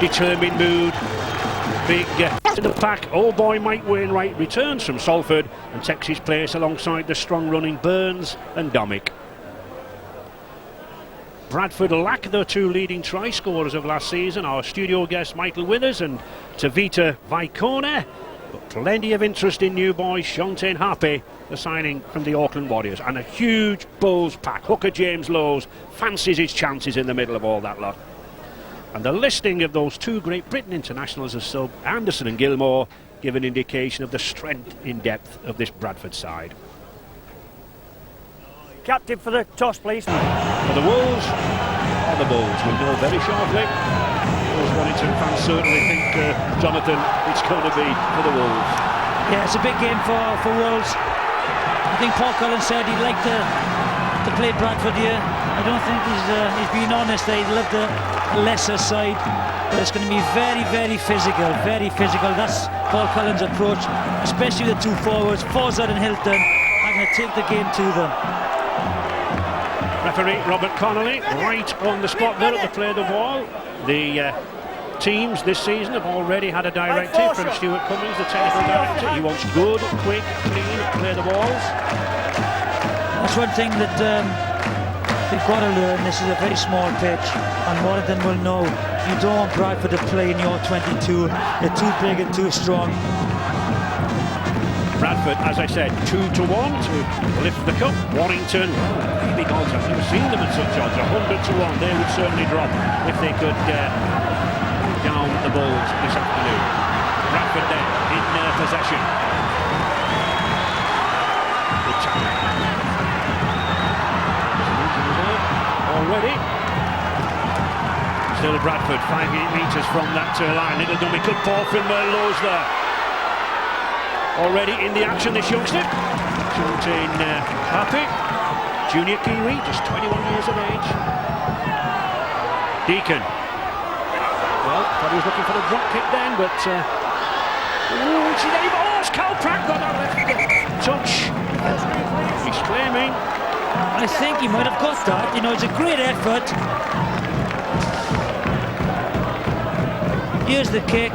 Determined mood. Big to the pack. Old boy Mike Wainwright returns from Salford and takes his place alongside the strong running Burns and Domick. Bradford lack their two leading try scorers of last season, our studio guest Michael Withers and Tavita Vaikone. But plenty of interest in new boys. Shontain Happy, the signing from the Auckland Warriors, and a huge Bulls pack. Hooker James Lowes fancies his chances in the middle of all that lot. And the listing of those two Great Britain internationals as sub, Anderson and Gilmore, give an indication of the strength in depth of this Bradford side. Captain for the toss, please. For the Wolves, or the Bulls, we'll know very shortly. Those Warrington fans certainly think, Jonathan, it's going to be for the Wolves. Yeah, it's a big game for Wolves. I think Paul Collins said he'd like to play Bradford here. I don't think he's being honest there. He'd love the lesser side, but it's going to be very, very physical, very physical. That's Paul Collins' approach, especially the two forwards, Forza and Hilton, are going to take the game to them. Referee Robert Connolly right on the spot there at the play of the ball. The teams this season have already had a directive from Stuart Cummings, the technical director. He wants good, quick, clean play the balls. That's one thing that they've got to learn. This is a very small pitch, and Warrington will know you don't want Bradford to play in your 22. They're too big and too strong. Bradford, as I said, 2-1 to lift the cup. Warrington, big odds. I've never seen them at such odds. 100-1. They would certainly drop if they could down the Bulls this afternoon. Bradford then in possession. Good time. Already. Still Bradford, 5 metres from that line. Little dummy could pour from Lowes there. Already in the action, this youngster. Shontain Happy, junior Kiwi, just 21 years of age. Deacon. Well, thought he was looking for the drop kick then, but Cal Pratt got that left touch. He's claiming. I think he might have got that. You know, it's a great effort. Here's the kick.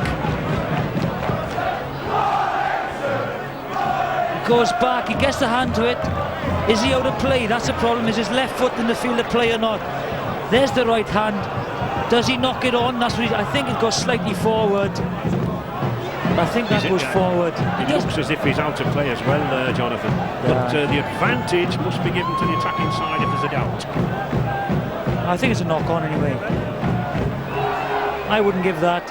He goes back, he gets the hand to it. Is he out of play? That's the problem. Is his left foot in the field of play or not? There's the right hand. Does he knock it on? That's what I think it goes slightly forward. I think that goes forward. It looks as if he's out of play as well, Jonathan. Yeah. But the advantage must be given to the attacking side if there's a doubt. I think it's a knock-on anyway. I wouldn't give that.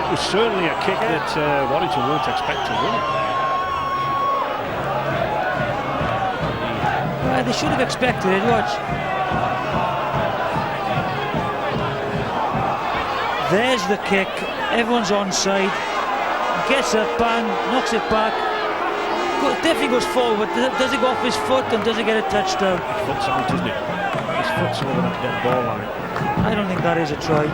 It was certainly a kick that Warrington won't expect to win. They should have expected it, watch. There's the kick, everyone's onside. Gets up, bang, knocks it back. Definitely goes forward. Does he go off his foot and does he get a touchdown? His foot's out, isn't it? His foot's over that dead ball line. I don't think that is a try.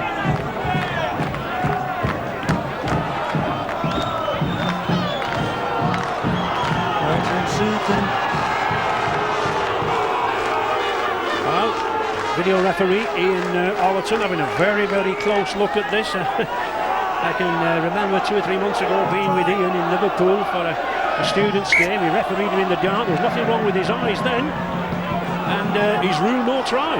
Video referee Ian Ollerton having a very, very close look at this. I can remember 2 or 3 months ago being with Ian in Liverpool for a students' game. He refereed him in the dark. There was nothing wrong with his eyes then, and he's ruled no try.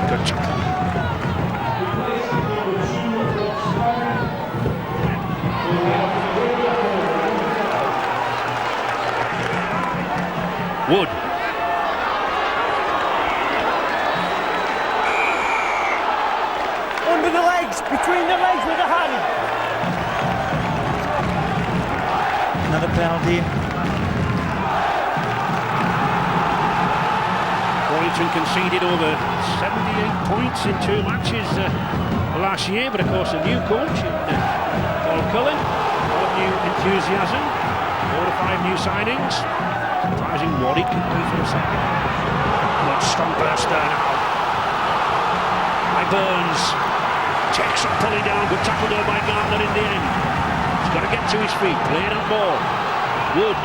Good tackle. Wood. Under the legs, between the legs with the hand. Another penalty. Warrington conceded over 78 points in 2 matches last year, but of course a new coach in Paul Cullen, a lot of new enthusiasm, 4 or 5 new signings. Surprising what he can do for a second. What strong burst there now. By Burns. Takes up, pulling down. Good tackle there by Gardner in the end. He's got to get to his feet. Playing that ball. Wood.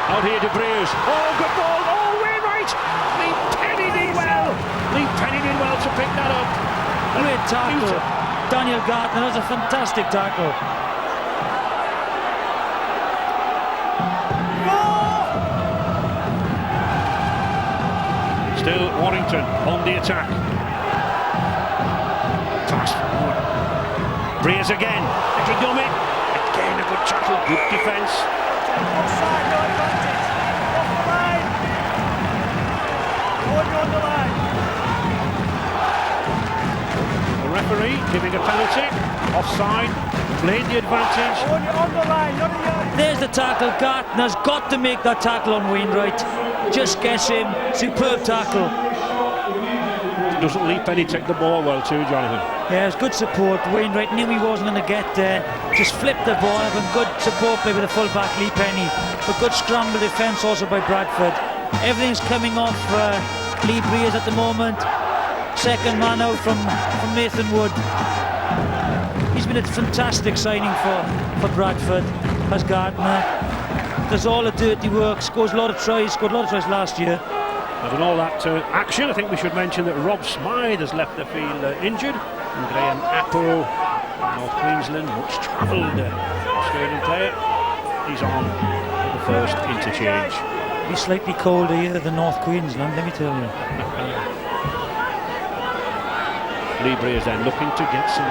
Out here to Breers. Oh, good ball. Oh, Wainwright. Lee Penny did well. Lee Penny did well to pick that up. Great tackle. Daniel Gartner, that was a fantastic tackle. Still Warrington on the attack. Fast forward. Breers again. Little dummy. Again a good tackle. Good defence. Offside, no advantage. Off the line. On the line. The referee giving a penalty. Offside. Played the advantage. On the line, not a yard. There's the tackle. Gartner's got to make that tackle on Wainwright. Just guess him. Superb tackle. Doesn't Lee Penny take the ball well too, Jonathan? Yeah, it was good support. Wainwright knew he wasn't going to get there. Just flipped the ball up and good support by the full-back Lee Penny. But good scramble defence also by Bradford. Everything's coming off Lee Breers at the moment. Second man out from Nathan Wood. He's been a fantastic signing for Bradford as Gardner. Does all the dirty work, scores a lot of tries, scored a lot of tries last year. And all that action, I think we should mention that Rob Smythe has left the field injured. And Graham Apple, North Queensland, much travelled Australian player. He's on the first interchange. He's slightly colder here than North Queensland, let me tell you. Lee Breers then looking to get some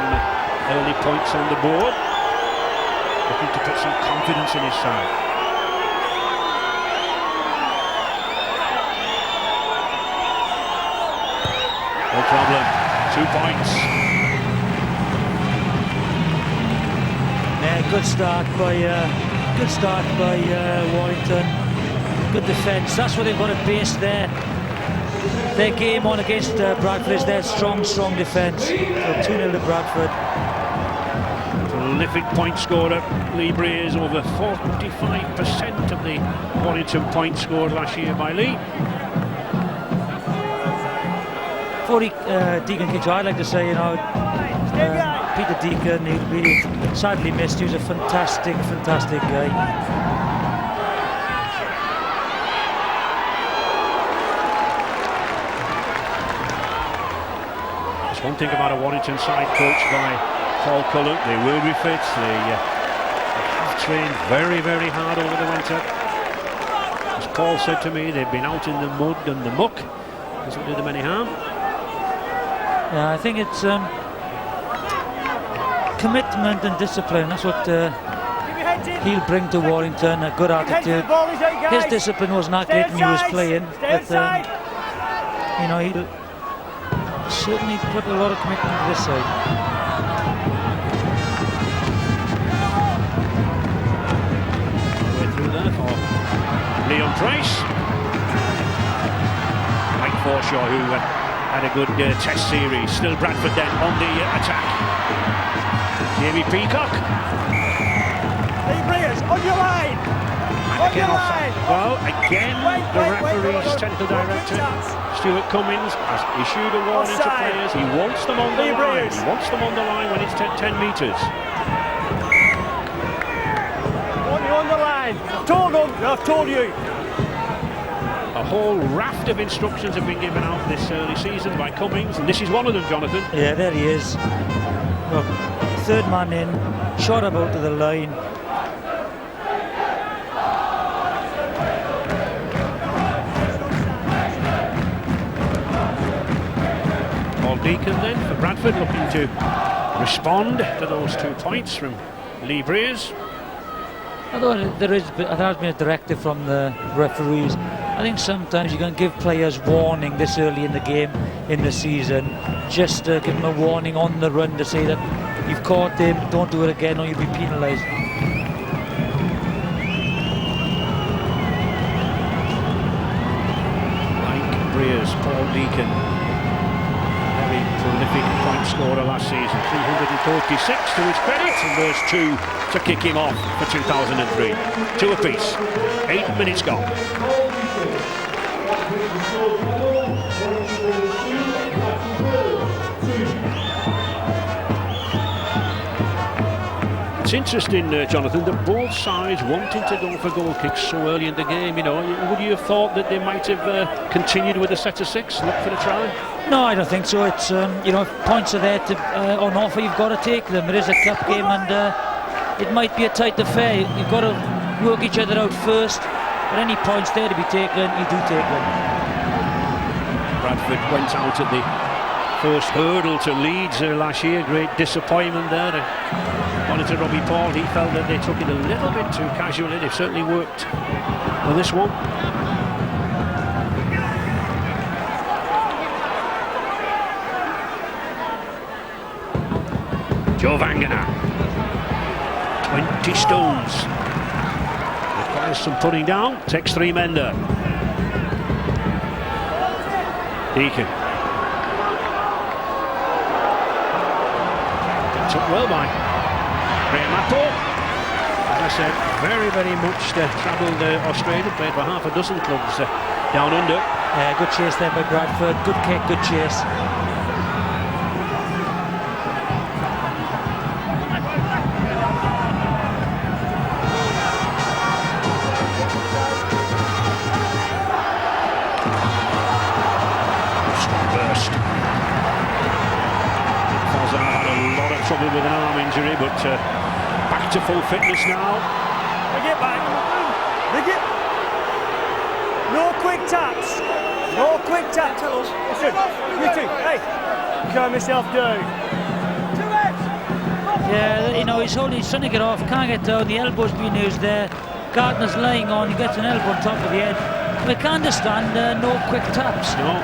early points on the board. Looking to put some confidence in his side. No problem. 2 points. Yeah, good start by Warrington. Good defence. That's what they've got to base their game on against Bradford. Is their strong defence. So 2-0 to Bradford. Prolific point scorer, Lee Breers, over 45% of the Warrington points scored last year by Lee. Before Deacon kicks, I'd like to say, Peter Deacon, he'll be sadly missed. He was a fantastic guy. There's one thing about a Warrington side coached by Paul Cullen. They will be fit. They have trained very, very hard over the winter. As Paul said to me, they've been out in the mud and the muck. Doesn't do them any harm. Yeah, I think it's commitment and discipline. That's what he'll bring to Warrington. A good attitude. His discipline wasn't that great when he was playing, but he'll certainly put a lot of commitment to this side. Way through there for Leon Price. Mike Forshaw, who had a good test series. Still Bradford then on the attack. Jamie Peacock. Lee Breers, on your line. On your line. Well, again, the referee's technical director, Stuart Cummins, has issued a warning to players. He wants them on the line. He wants them on the line when it's 10 metres. On the line. I've told you. A whole raft of instructions have been given out this early season by Cummings, and this is one of them, Jonathan. Yeah, there he is. Look, third man in, shot about to the line. Paul Deacon then for Bradford, looking to respond to those 2 points from Lee Breers. Although there has been a directive from the referees, I think sometimes you can give players warning this early in the game, in the season, just to give them a warning on the run to say that you've caught him, don't do it again or you'll be penalised. Like Breers, Paul Deacon, very prolific point scorer last season, 346 to his credit, and there's 2 to kick him off for 2003. 2 apiece, 8 minutes gone. interesting, Jonathan, that both sides wanting to go for goal kicks so early in the game. You know, would you have thought that they might have continued with a set of 6, look for the try? No, I don't think so. It's you know, if points are there on offer, you've got to take them. It is a cup game, and it might be a tight affair. You've got to work each other out first. But any points there to be taken, you do take them. Bradford went out at the first hurdle to Leeds last year. Great disappointment there. Monitor Robbie Paul, he felt that they took it a little bit too casually. They've certainly worked on this one. Joe Vangana, 20 stones. Requires some putting down. Takes 3 men there. Deacon. Up well by Graham Apple. As I said, very, very much travelled Australia, played for half a dozen clubs down under. Good chase there by Bradford, good kick, good chase. Strong burst. Trouble with an arm injury, but back to full fitness now. Bring it back. Bring it. No quick taps. No quick taps. Listen, you two. Hey, calm yourself down. Yeah, you know, he's trying to get off, can't get down. The elbow's being used there. Gardner's lying on. He gets an elbow on top of the head. I can't understand no quick taps. No.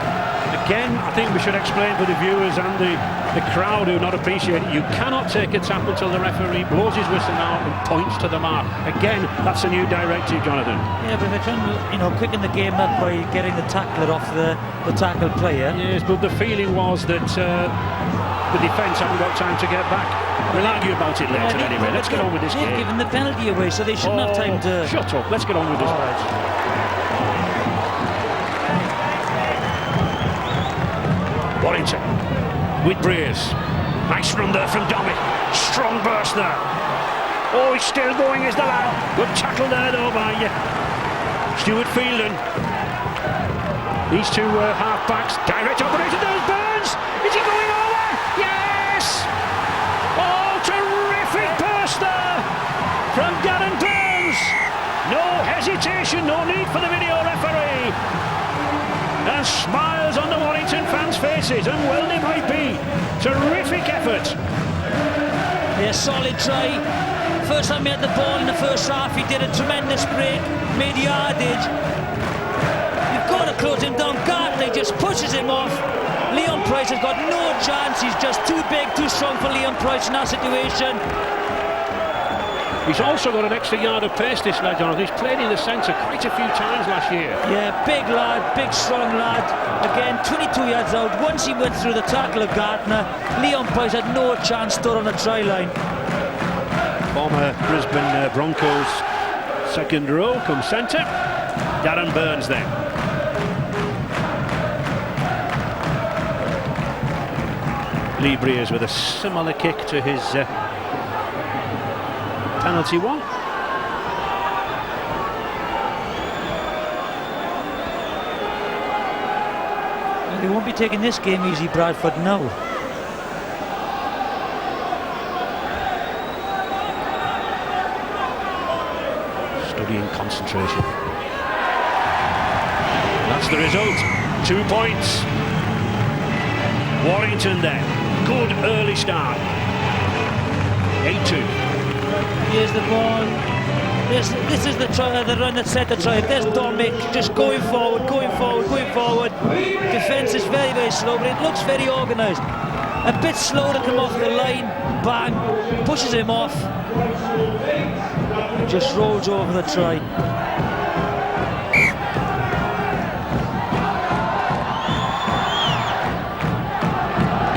Again, I think we should explain for the viewers and the crowd who not appreciate it. You cannot take a tap until the referee blows his whistle out and points to the mark. Again, that's a new directive, Jonathan. Yeah, but they're trying to, you know, quicken the game up by getting the tackler off the tackled player. Yes, but the feeling was that the defence haven't got time to get back. We'll argue about it later anyway. Let's get on with this game. They've given the penalty away, so they shouldn't have time to... Shut up, let's get on with this. Warrington with Breers. Nice run there from Dommy. Strong burst there. Oh, he's still going, is the lad. Good tackle there though by Stuart Fielden. These two half-backs. Direct operation, there's Burns. Is he going over? Yes! Oh, terrific burst there from Darren Burns. No hesitation, no need for the video referee. And smiles on the Warrington fans' faces, and well they might be. Terrific effort. Yeah, solid try. First time he had the ball in the first half, he did a tremendous break, made yardage. You've got to close him down. Gardner just pushes him off. Leon Price has got no chance. He's just too big, too strong for Leon Price in that situation. He's also got an extra yard of pace, this lad, Jonathan. He's played in the centre quite a few times last year. Yeah, big lad, big strong lad. Again, 22 yards out. Once he went through the tackle of Gardner, Leon Price had no chance, stood on the try line. Former Brisbane Broncos second row come centre. Darren Burns then. Lee Breers with a similar kick to his penalty one. They won't be taking this game easy, Bradford, no. Studying concentration. That's the result. 2 points. Warrington then. Good early start. 8-2. Here's the ball. This is the try, the run that set the try. There's Dominic just going forward, going forward, going forward. Defence is very, very slow, but it looks very organised. A bit slow to come off the line. Bang, pushes him off. Just rolls over the try.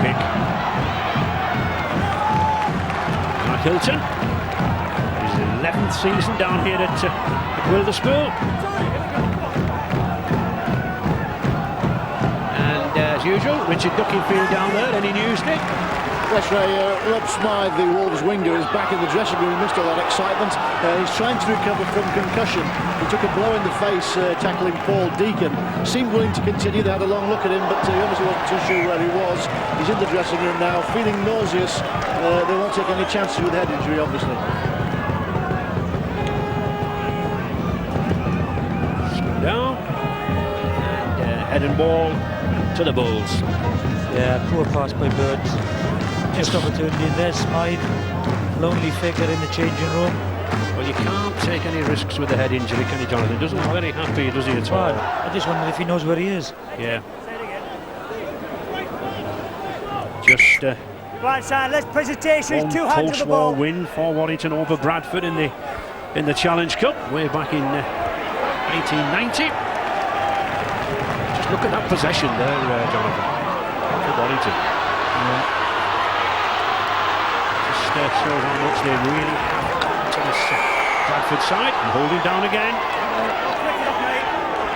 Kick. Mark Hilton. 11th season down here at Wilderspool. And as usual, Richard Duckingfield down there, any news, Nick? Yes, Ray, Rob Smythe, the Wolves winger, is back in the dressing room amidst all that excitement. He's trying to recover from concussion. He took a blow in the face tackling Paul Deacon. Seemed willing to continue. They had a long look at him, but he obviously wasn't too sure where he was. He's in the dressing room now, feeling nauseous. They won't take any chances with head injury, obviously. Down. And head and ball to the Bulls. Yeah, poor pass by Birds. Just opportunity there, Smythe. Lonely figure in the changing room. Well, you can't take any risks with the head injury, can you, Jonathan? Doesn't look very happy, does he, at all? Well, I just wondered if he knows where he is. Yeah. Just Right side, let's presentations, one 2 hands to the post-war ball. win for Warrington over Bradford in the Challenge Cup way back in 1890. Just look at that possession there, Jonathan. For Warrington. Just shows how much they really have to this Bradford side. And holding down again.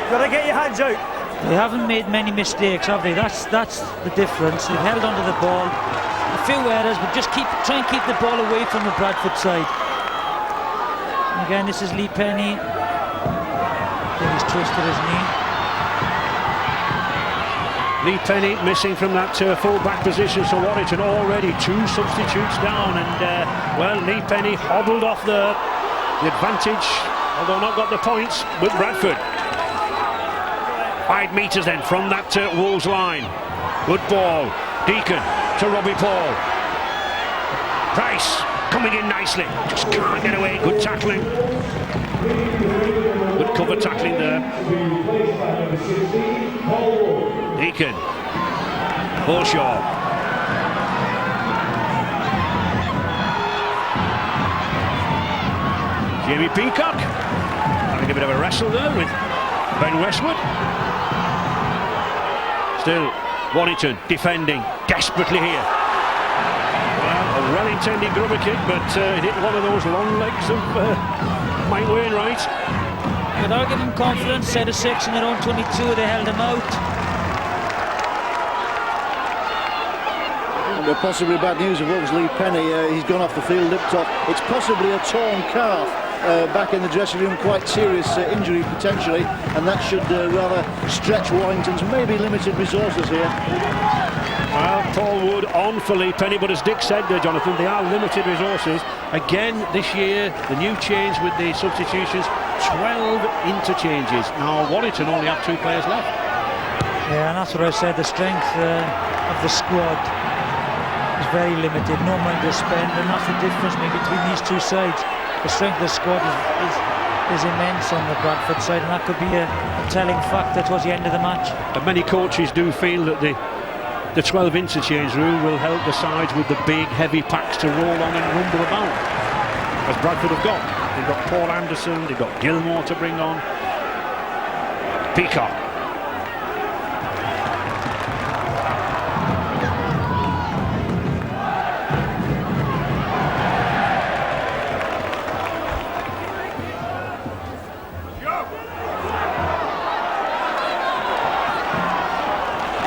Got to get your hands out. They haven't made many mistakes, have they? That's the difference. They've held onto the ball. A few errors, but just try and keep the ball away from the Bradford side. And again, this is Lee Penny. I think he's twisted his knee. Lee Penny missing from that full-back position, so Warrington already 2 substitutes down, and well, Lee Penny hobbled off the advantage, although not got the points, with Bradford. 5 metres then from that Wolves line. Good ball, Deacon to Robbie Paul. Price coming in nicely, just can't get away, good tackling. Good cover tackling there. Deacon, Forshaw. Jamie Peacock having a bit of a wrestle there with Ben Westwood. Still Warrington defending desperately here. Well, a well-intended grubber kick, but it hit one of those long legs of Mike Wainwright. Without giving confidence, set of 6 in their own 22, they held him out. Possibly bad news of Wolves Lee Penny. He's gone off the field, limped off. It's possibly a torn calf. Back in the dressing room, quite serious injury potentially, and that should rather stretch Warrington's maybe limited resources here. Well, Paul Wood on for Lee Penny, but as Dick said there, Jonathan, they are limited resources. Again, this year, the new change with the substitutions, 12 interchanges. Now, Warrington only have 2 players left. Yeah, and that's what I said, the strength of the squad is very limited, no money to spend, and that's the difference maybe between these 2 sides. The strength of the squad is immense on the Bradford side, and that could be a telling factor towards the end of the match. And many coaches do feel that the 12 interchange rule will help the sides with the big heavy packs to roll on and rumble about, as Bradford have got. They've got Paul Anderson, they've got Gilmore to bring on. Peacock.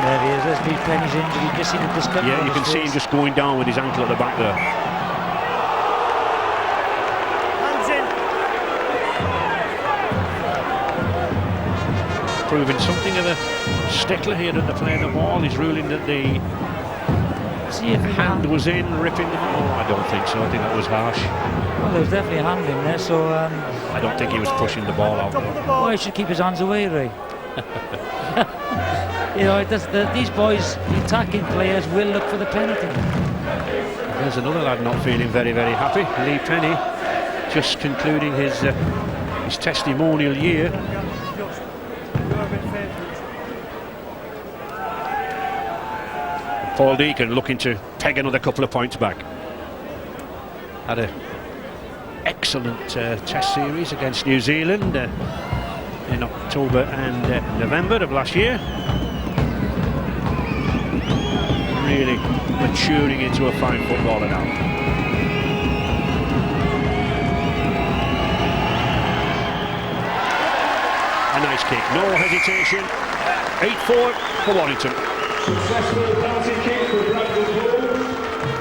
There he is, there's Lee Penny's injury, you just see the discomfort. Yeah, you can see him just going down with his ankle at the back there. Hands in. Proving something of a stickler here at the play of the ball. He's ruling that the hand was in, ripping the ball. I don't think so, I think that was harsh. Well, there was definitely a hand in there, so... I don't think he was pushing the ball out. Well, he should keep his hands away, Ray. You know, these boys, the attacking players, will look for the penalty. There's another lad not feeling very, very happy. Lee Penny, just concluding his testimonial year. Paul Deacon looking to peg another couple of points back. Had an excellent test series against New Zealand in October and November of last year. Really maturing into a fine footballer now. A nice kick, no hesitation. 8-4 for Warrington. Successful penalty kick for Bradford Wolves.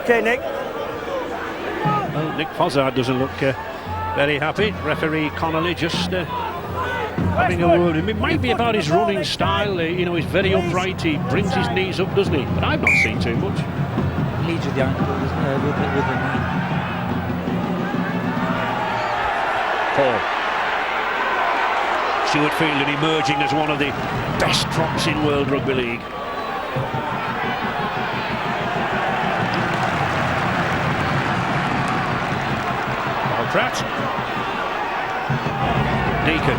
Okay, Nick. Well, Nick Fozzard doesn't look very happy. Referee Connolly just having a word. It might be about his running style. You know, he's very upright. He brings his knees up, doesn't he? But I've not seen too much. Leads with the ankle, with the knee. Paul. Stuart Fielder emerging as one of the best props in World Rugby League. Pratt. Deacon.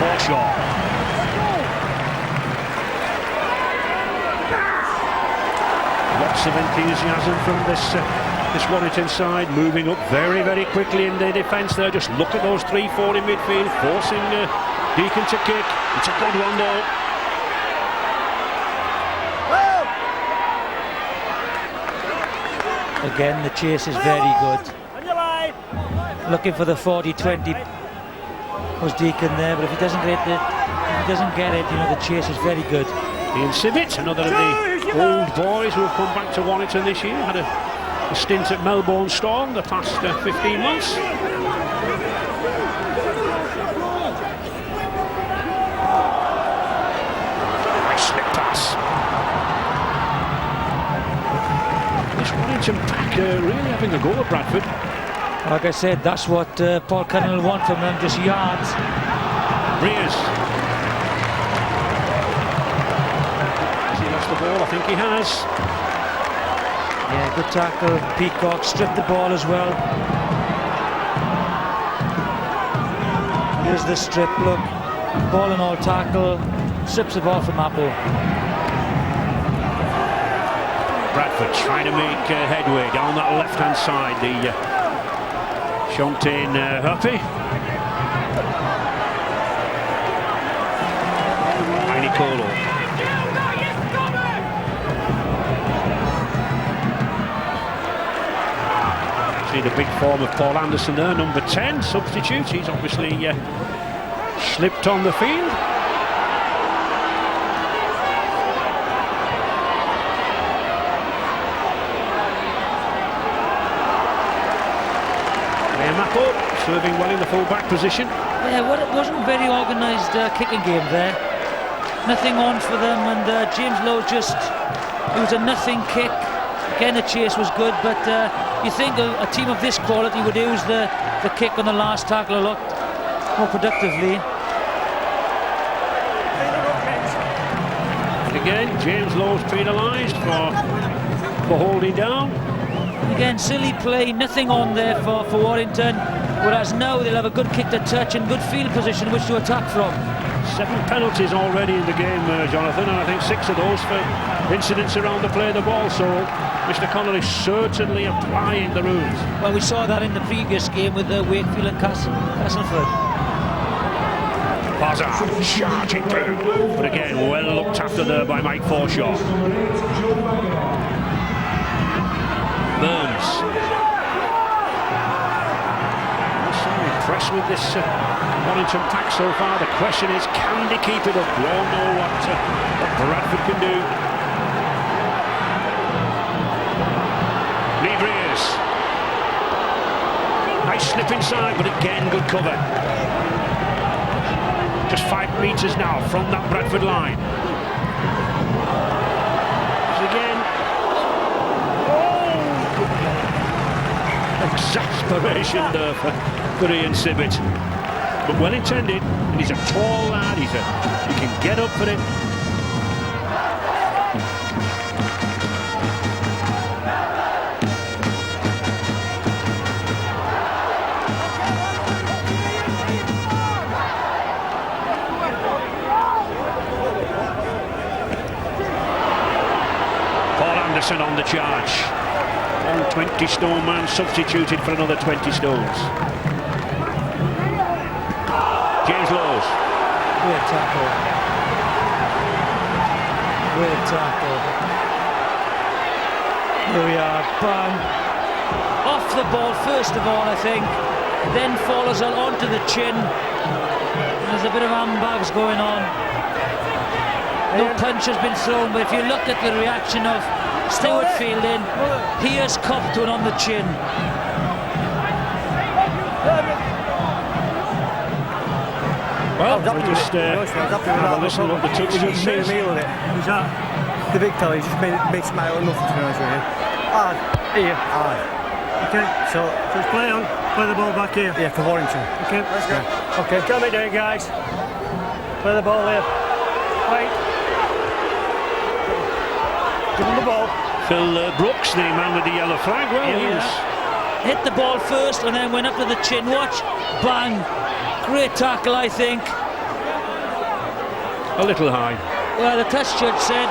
Forshaw. Lots of enthusiasm from this Warrington side, moving up very, very quickly in their defence there. Just look at those 3-4 in midfield, forcing Deacon to kick. It's a good one though. Again, the chase is very good. Looking for the 40-20 was Deacon there, but if he doesn't get it, you know, the chase is very good. Ian Sibbett, another of the old boys who have come back to Warrington this year, had a stint at Melbourne Storm the past 15 months. Nice slip pass. This Warrington pack really having a go at Bradford. Like I said, that's what Paul Cunningham will want from them, just yards. Breers. Has he lost the ball? I think he has. Yeah, good tackle. Peacock stripped the ball as well. Here's the strip, look. Ball and all tackle. Strips the ball from Apple. Bradford trying to make headway down that left-hand side. The Shontain Huppy. Colo. See the big form of Paul Anderson there, number 10, substitute. He's obviously slipped on the field. Apple serving well in the full-back position. Yeah, well, it wasn't a very organised kicking game there. Nothing on for them, and James Lowe it was a nothing kick. Again, the chase was good, but you think a team of this quality would use the kick on the last tackle a lot more productively. And again, James Lowe's penalised for holding down. Again, silly play, nothing on there for Warrington, whereas now they'll have a good kick to touch and good field position which to attack from. 7 penalties already in the game, Jonathan, and I think 6 of those for incidents around the play of the ball, so Mr. Connolly certainly applying the rules. Well, we saw that in the previous game with Wakefield and Castleford. Fozzard charging through, but again, well looked after there by Mike Forshaw. Burns. So impressed with this Warrington pack so far. The question is, can they keep it up? We all know what Bradford can do. Breers. Nice slip inside, but again, good cover. Just 5 metres now from that Bradford line. Again. Exasperation there for Ian Sibbett, but well intended, and he's a tall lad, he can get up for it. Paul Anderson on the charge. 20-stone man substituted for another 20 stones. James Lowes. Great tackle. Great tackle. Here we are, bang. Off the ball first of all, I think. Then follows it onto the chin. There's a bit of handbags going on. No punch has been thrown, but if you look at the reaction of Stewart Fielding, he has copped one on the chin. Well, we'll just have a listen to what the touch judge says. Was that the big telly? Just makes my own nothing, to be honest with you. Here. Okay, so just play the ball back here. Yeah, for Warrington. Okay, let's go. Okay, come in there, guys. Play the ball here. Wait. Give him the ball. Phil Brooks, the man with the yellow flag. Well, he was hit the ball first and then went up to the chin. Watch, bang. Great tackle, I think. a little high. Well, the touch judge said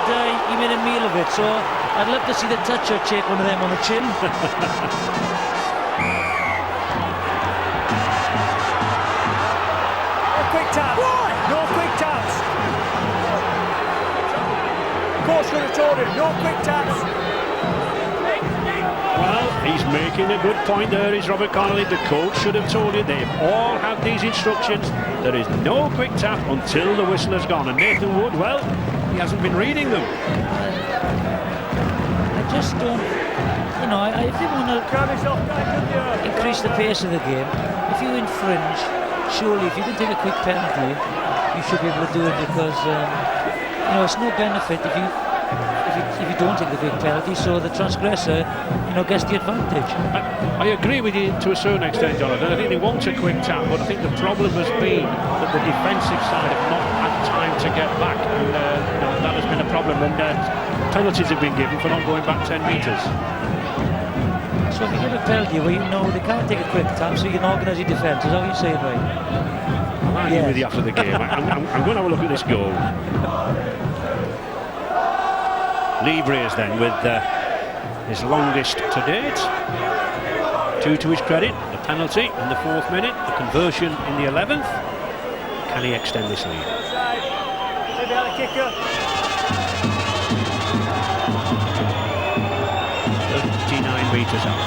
he made a meal of it, so I'd love to see the touch judge take one of them on the chin. Quick tap. No quick taps. Coach should have told him, no quick taps. Well, he's making a good point there, is Robert Connolly. The coach should have told you. They've all had these instructions. There is no quick tap until the whistle has gone. And Nathan Wood, well, he hasn't been reading them. I just don't, you know, if you want to increase the pace of the game, if you infringe, surely if you can take a quick penalty, you should be able to do it, because you know, it's no benefit if you don't take the big penalty, so the transgressor, you know, gets the advantage. I agree with you to a certain extent, Jonathan. I think they want a quick tap, but I think the problem has been that the defensive side have not had time to get back, and you know, that has been a problem. And penalties have been given for not going back 10 metres. So if you give a penalty where you know they can't take a quick tap, so you can organise your defence, is that what you're saying, right? I'm arguing with you after the game. I'm going to have a look at this goal. Lee Breers then with his longest to date. 2 to his credit, the penalty in the 4th minute, the conversion in the 11th. Can he extend this lead? 39 metres out.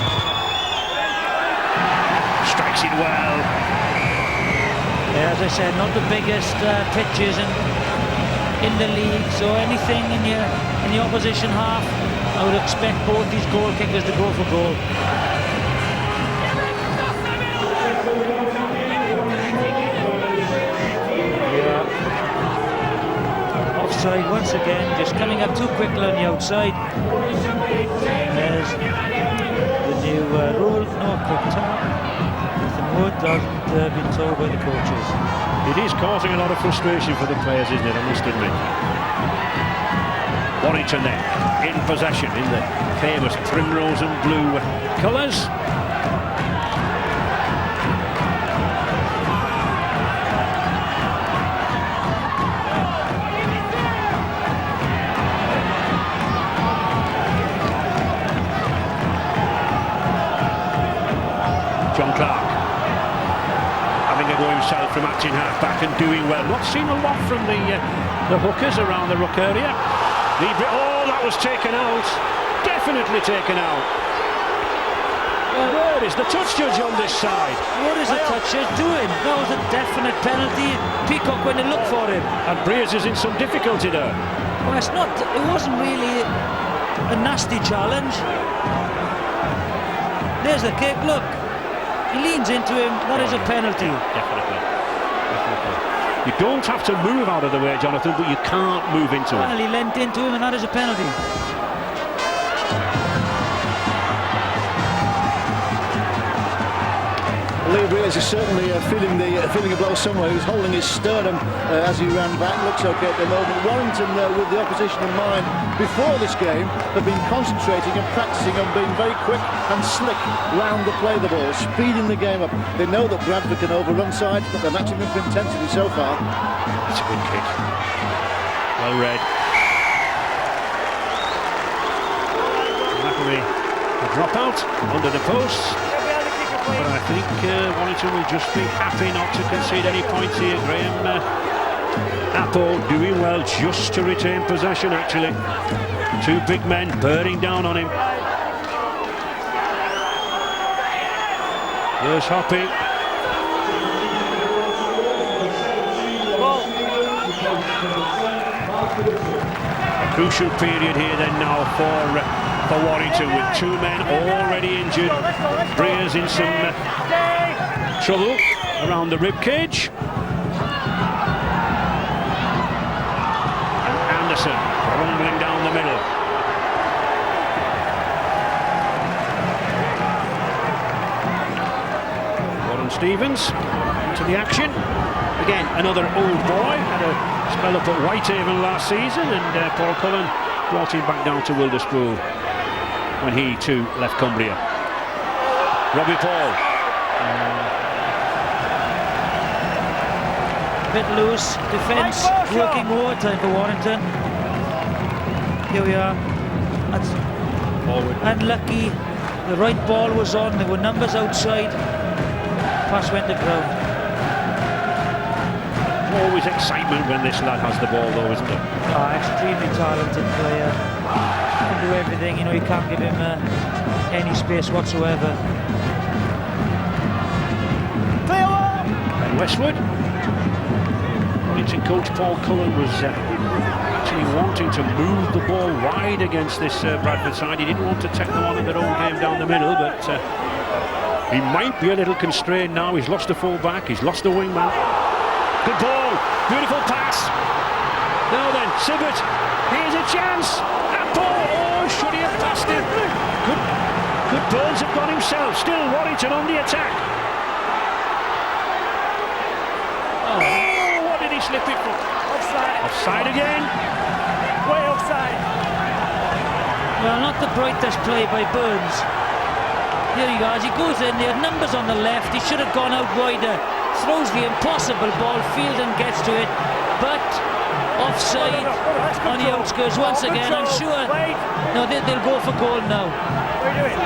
Strikes it well. Yeah, as I said, not the biggest pitches in the league, so anything in the opposition half, I would expect both these goal kickers to go for goal. Offside once again, just coming up too quickly on the outside. There's the new rule, no quick tap. Nathan Wood hasn't been told by the coaches. It is causing a lot of frustration for the players, isn't it? I must admit. Warrington then in possession in the famous primrose and blue colours. John Clark having a go himself from acting half-back and doing well. Not seen a lot from the hookers around the ruck area. Oh, that was taken out. Definitely taken out. Where is the touch judge on this side? What is the touch judge doing? That was a definite penalty. Peacock went to look for him. And Breers is in some difficulty there. Well, it wasn't really a nasty challenge. There's the kick, look. He leans into him, that is a penalty. Definitely. You don't have to move out of the way, Jonathan, but you can't move into him. Well, he leant into him and that is a penalty. Lee Breers is certainly feeling a blow somewhere. He was holding his sternum as he ran back. Looks okay at the moment. Warrington, with the opposition in mind before this game, have been concentrating and practicing on being very quick and slick round the play the ball, speeding the game up. They know that Bradford can overrun sides, but they're matching them for intensity so far. It's a good kick. Well read. And that will be a drop out under the posts. But I think Warrington will just be happy not to concede any points here. Graham Apple doing well just to retain possession, actually. 2 big men bearing down on him. There's Hoppy. A crucial period here then now for Warrington, with 2 men already injured. Breers in some trouble around the ribcage. And Anderson rumbling down the middle. Warren Stevens into the action. Again, another old boy, had a spell up at Whitehaven last season, and Paul Cullen brought him back down to Wilderspool when he too left Cumbria. Robbie Paul. Bit loose, defence working overtime for Warrington. Here we are. That's Forward. unlucky. The right ball was on, there were numbers outside. Pass went to ground. Always excitement when this lad has the ball though, isn't there? Extremely talented player. Can do everything, you know, you can't give him any space whatsoever. And Westwood. Warrington coach Paul Cullen was actually wanting to move the ball wide against this Bradford side. He didn't want to take them on in their own game down the middle, but he might be a little constrained now. He's lost a full-back, he's lost a wingman. Good ball, beautiful pass. Now then, Sibbert, here's a chance. That ball, oh, should he have passed him? Good Burns have got himself. Still Warrington on the attack. Oh, what did he slip it for? Offside. Offside again. Way offside. Well, not the brightest play by Burns. Here he goes, he goes in there, numbers on the left, he should have gone out wider. Throws the impossible ball, Fielden gets to it, but offside on the outskirts once again. I'm sure. No, they'll go for goal now. What are you doing?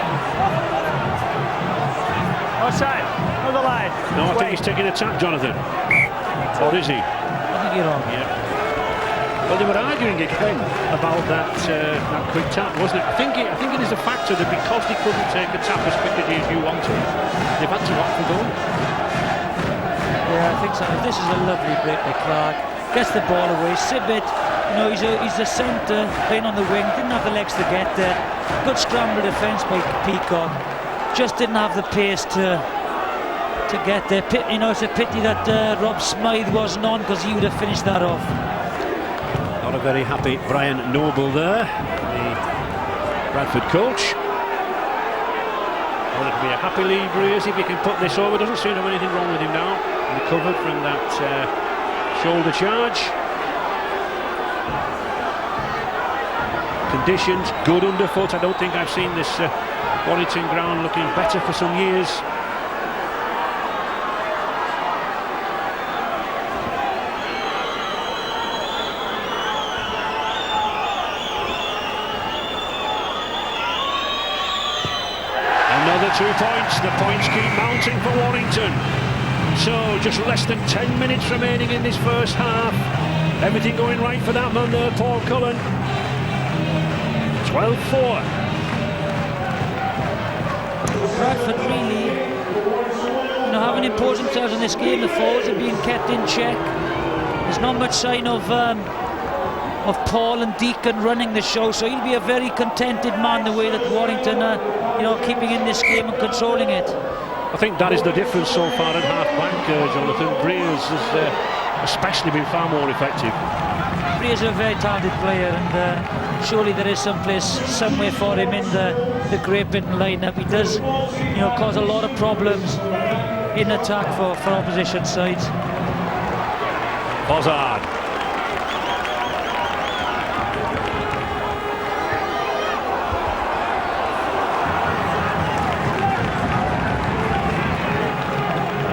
Offside. On the line. No, I think he's taking a tap, Jonathan. Or is he? I think you're wrong. Yeah. Well, they were arguing again about that quick tap, wasn't it? I think it is a factor that because they couldn't take a tap as quickly as you wanted, they've had to opt for goal. Yeah, I think so. This is a lovely break by Clark. Gets the ball away. Sibbert, you know, he's a centre playing on the wing. Didn't have the legs to get there. Good scramble defence by Peacock. Just didn't have the pace to get there. You know, it's a pity that Rob Smythe wasn't on, because he would have finished that off. Not a very happy Brian Noble there, the Bradford coach. Well, it'll be a happy Lee Breers if he can put this over. Doesn't seem to have anything wrong with him now. Recovered from that shoulder charge. Conditions good underfoot. I don't think I've seen this Warrington ground looking better for some years. Another 2 points. The points keep mounting for Warrington. So just less than 10 minutes remaining in this first half. Everything going right for that man there, Paul Cullen. 12-4. Bradford really, you know, having imposed themselves in this game. The forwards are being kept in check. There's not much sign of Paul and Deacon running the show, so he'll be a very contented man the way that Warrington are, you know, keeping in this game and controlling it. I think that is the difference so far at half-back, Jonathan. Breers has especially been far more effective. Breers is a very talented player, and surely there is some place somewhere for him in the Great Britain lineup. He does, you know, cause a lot of problems in attack for opposition sides. Bozzard.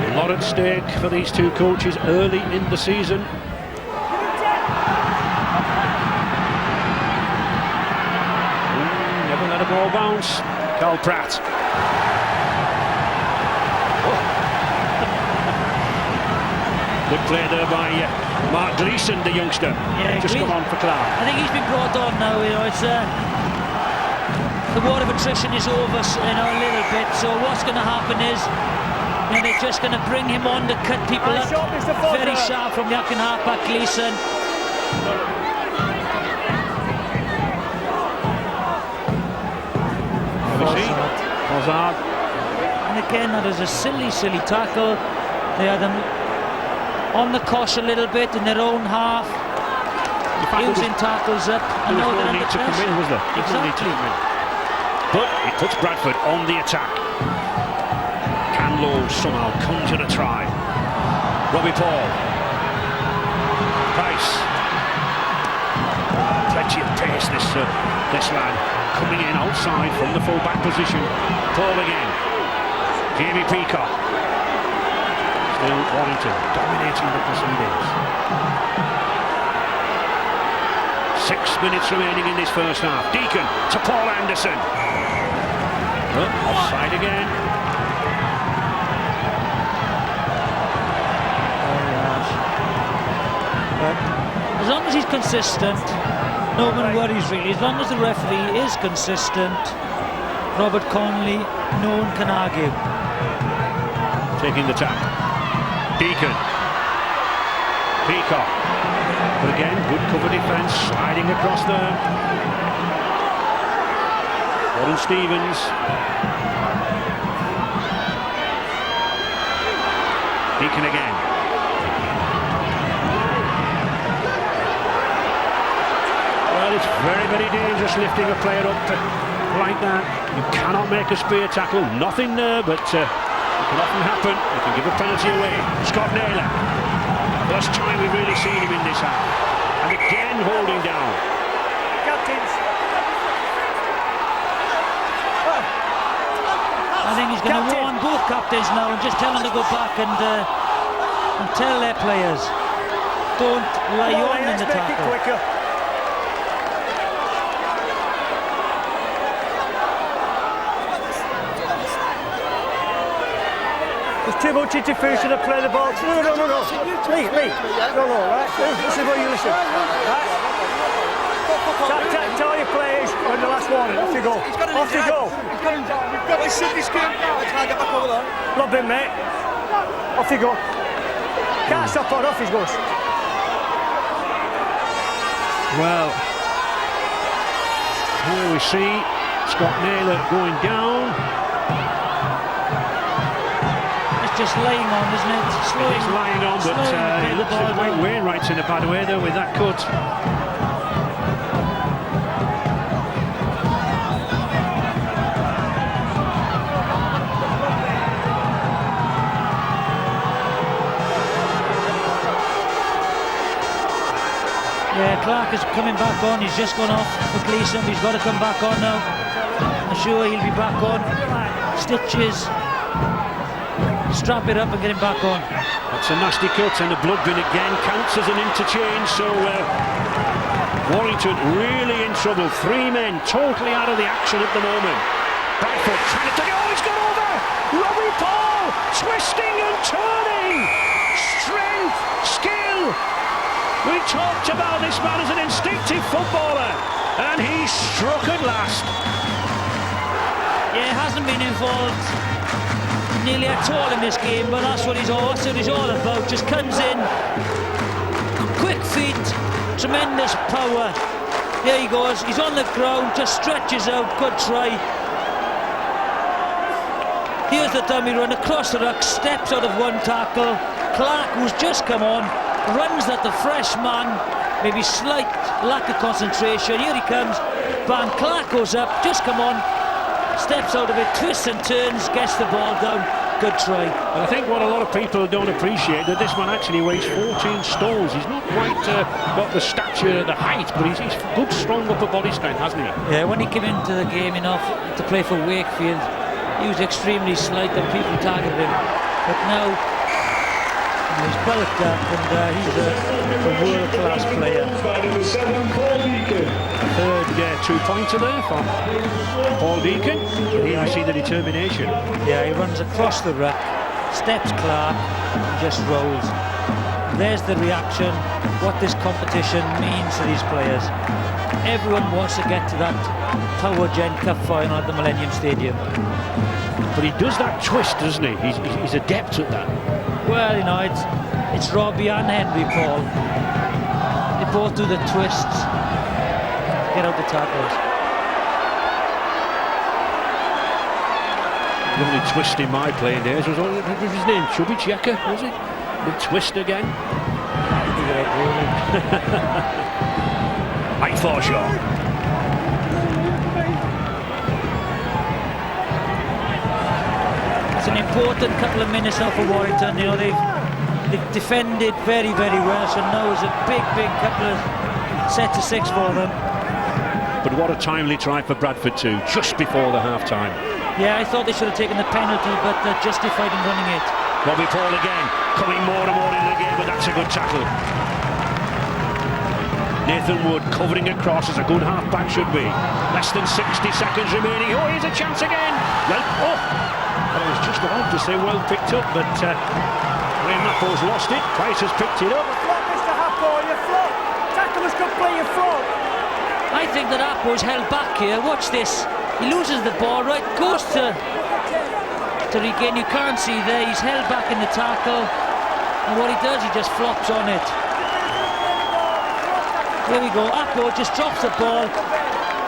A lot at stake for these two coaches early in the season. Never let a ball bounce. Carl Pratt. Good play there by Mark Gleeson, the youngster. Yeah, just come on for Clark. I think he's been brought on now. You know, it's the war of attrition is over, you know, a little bit. So what's going to happen is And they're just going to bring him on to cut people up. Very sharp from Yakin halfback Gleeson. Hazard. And again, that is a silly tackle. They had them on the cosh a little bit in their own half, using tackles up. There was no need to come in, was there? Exactly. But it puts Bradford on the attack. Can Lowe somehow conjure a try? Robbie Paul. Price. Plenty of pace, this lad. Coming in outside from the full-back position. Paul again. Jamie Peacock. Still Warrington dominating the proceedings. 6 minutes remaining in this first half. Deacon to Paul Anderson. Offside again. As long as he's consistent, no one worries really. As long as the referee is consistent, Robert Connolly, no one can argue. Taking the tap. Deacon. Peacock. But again, good cover defence, sliding across there. Warren Stevens. Deacon again. Well, it's very dangerous lifting a player up like that. You cannot make a spear tackle, nothing there, but it can often happen. You can give a penalty away. Scott Naylor. First time we've really seen him in this half. And again holding down. Captains. I think he's going to warn both captains now and just tell them to go back and tell their players, don't lie on in the tackle. There's too much interference to play the ball. No. Lee. No, right? This is what you listen. Right? Tell your players when the last warning. Off you go. Off you go. We've got to sit this game now. Let's try and get back over there. Lob in, mate. Off you go. Can't stop on. Off he goes. Well, here we see Scott Naylor going down. Just laying on, isn't it? He's lying on, but it looks like Wainwright's in a bad way there with that cut. Yeah, Clark is coming back on. He's just gone off for Gleeson. He's got to come back on now. I'm sure he'll be back on. Stitches. Strap it up and get him back on. That's a nasty cut, and the blood bin again counts as an interchange, so Warrington really in trouble. 3 men totally out of the action at the moment. Bradford trying to take it. Oh, he's got over! Robbie Paul twisting and turning! Strength, skill! We talked about this man as an instinctive footballer, and he struck at last. Yeah, hasn't been involved nearly at all in this game, but that's what he's all about. Just comes in, quick feet, tremendous power. There he goes, he's on the ground, just stretches out, good try. Here's the dummy run across the ruck, steps out of one tackle. Clark, who's just come on, runs at the fresh man, maybe slight lack of concentration. Here he comes, bang, Clark goes up, just come on, steps out of it, twists and turns, gets the ball down. Good try. And I think what a lot of people don't appreciate, that this man actually weighs 14 stones. He's not quite got the stature, the height, but he's good, strong upper body strength, hasn't he? Yeah, when he came into the game enough to play for Wakefield, he was extremely slight and people targeted him. But now he's bulked up and he's a world-class player. Third 2-pointer there for Paul Deacon. Here we see the determination. Yeah, he runs across the ruck, steps Clark, and just rolls. There's the reaction, what this competition means to these players. Everyone wants to get to that Power Gen Cup final at the Millennium Stadium. But he does that twist, doesn't he? He's adept at that. Well, you know, it's Robbie and Henry, Paul. They both do the twists. Get out the tackles. The only twist in my playing days was his name, Chubby Checker, was it? The twist again. Mike Forshaw. It's an important couple of minutes now for Warrington. You know, they've defended very, very well, so now it's a big couple of set to 6 for them. But what a timely try for Bradford too, just before the half-time. Yeah, I thought they should have taken the penalty, but they're justified in running it. Robbie Paul again, coming more and more into the game, but that's a good tackle. Nathan Wood covering across as a good half-back should be. Less than 60 seconds remaining. Oh, here's a chance again. Well, I was just about to say well picked up, but Graham Mappo's lost it. Price has picked it up. Flop, Mr. Happo, you're flop. Tackle is complete, you're flop. I think that Appo's held back here. Watch this. He loses the ball, right, goes to regain. You can't see there, he's held back in the tackle, and what he does, he just flops on it. There we go, Appo just drops the ball.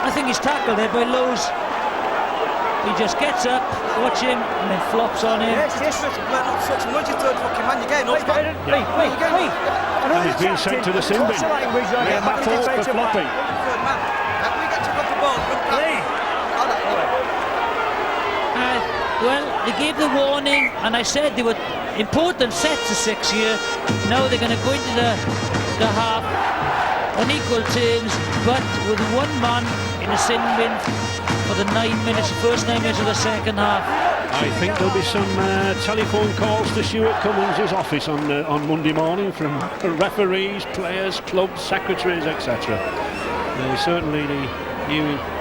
I think he's tackled there by Lowe's. He just gets up, watch him, and then flops on him. Yes. Such a much third fucking man, you're getting up, man. Wait. And he's being sent to the sin bin. Graham Mappo for flopping. We get to go the ball. Well, they gave the warning, and I said they were important sets to 6 here. Now they're going to go into the half on equal terms, but with one man in the sin bin for the 9 minutes, the first 9 minutes of the second half. I think there'll be some telephone calls to Stuart Cummins' office on Monday morning from referees, players, clubs, secretaries, etc. Certainly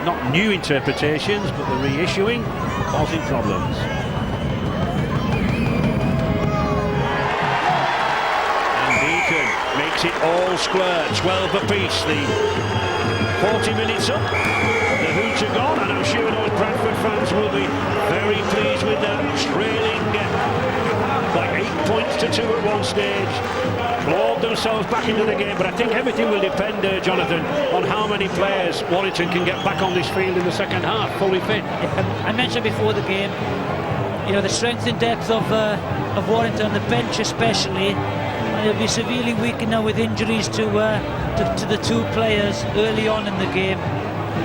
not new interpretations, but the reissuing causing problems. And Deacon makes it all square, 12 apiece. The 40 minutes up, the hoots are gone, and I'm sure those Bradford fans will be very pleased with that, trailing by 8 points to 2 at one stage. Clawed themselves back into the game, but I think everything will depend, Jonathan, on how many players Warrington can get back on this field in the second half, fully fit. I mentioned before the game, you know, the strength and depth of Warrington, the bench especially, and they'll be severely weakened now with injuries to the two players early on in the game,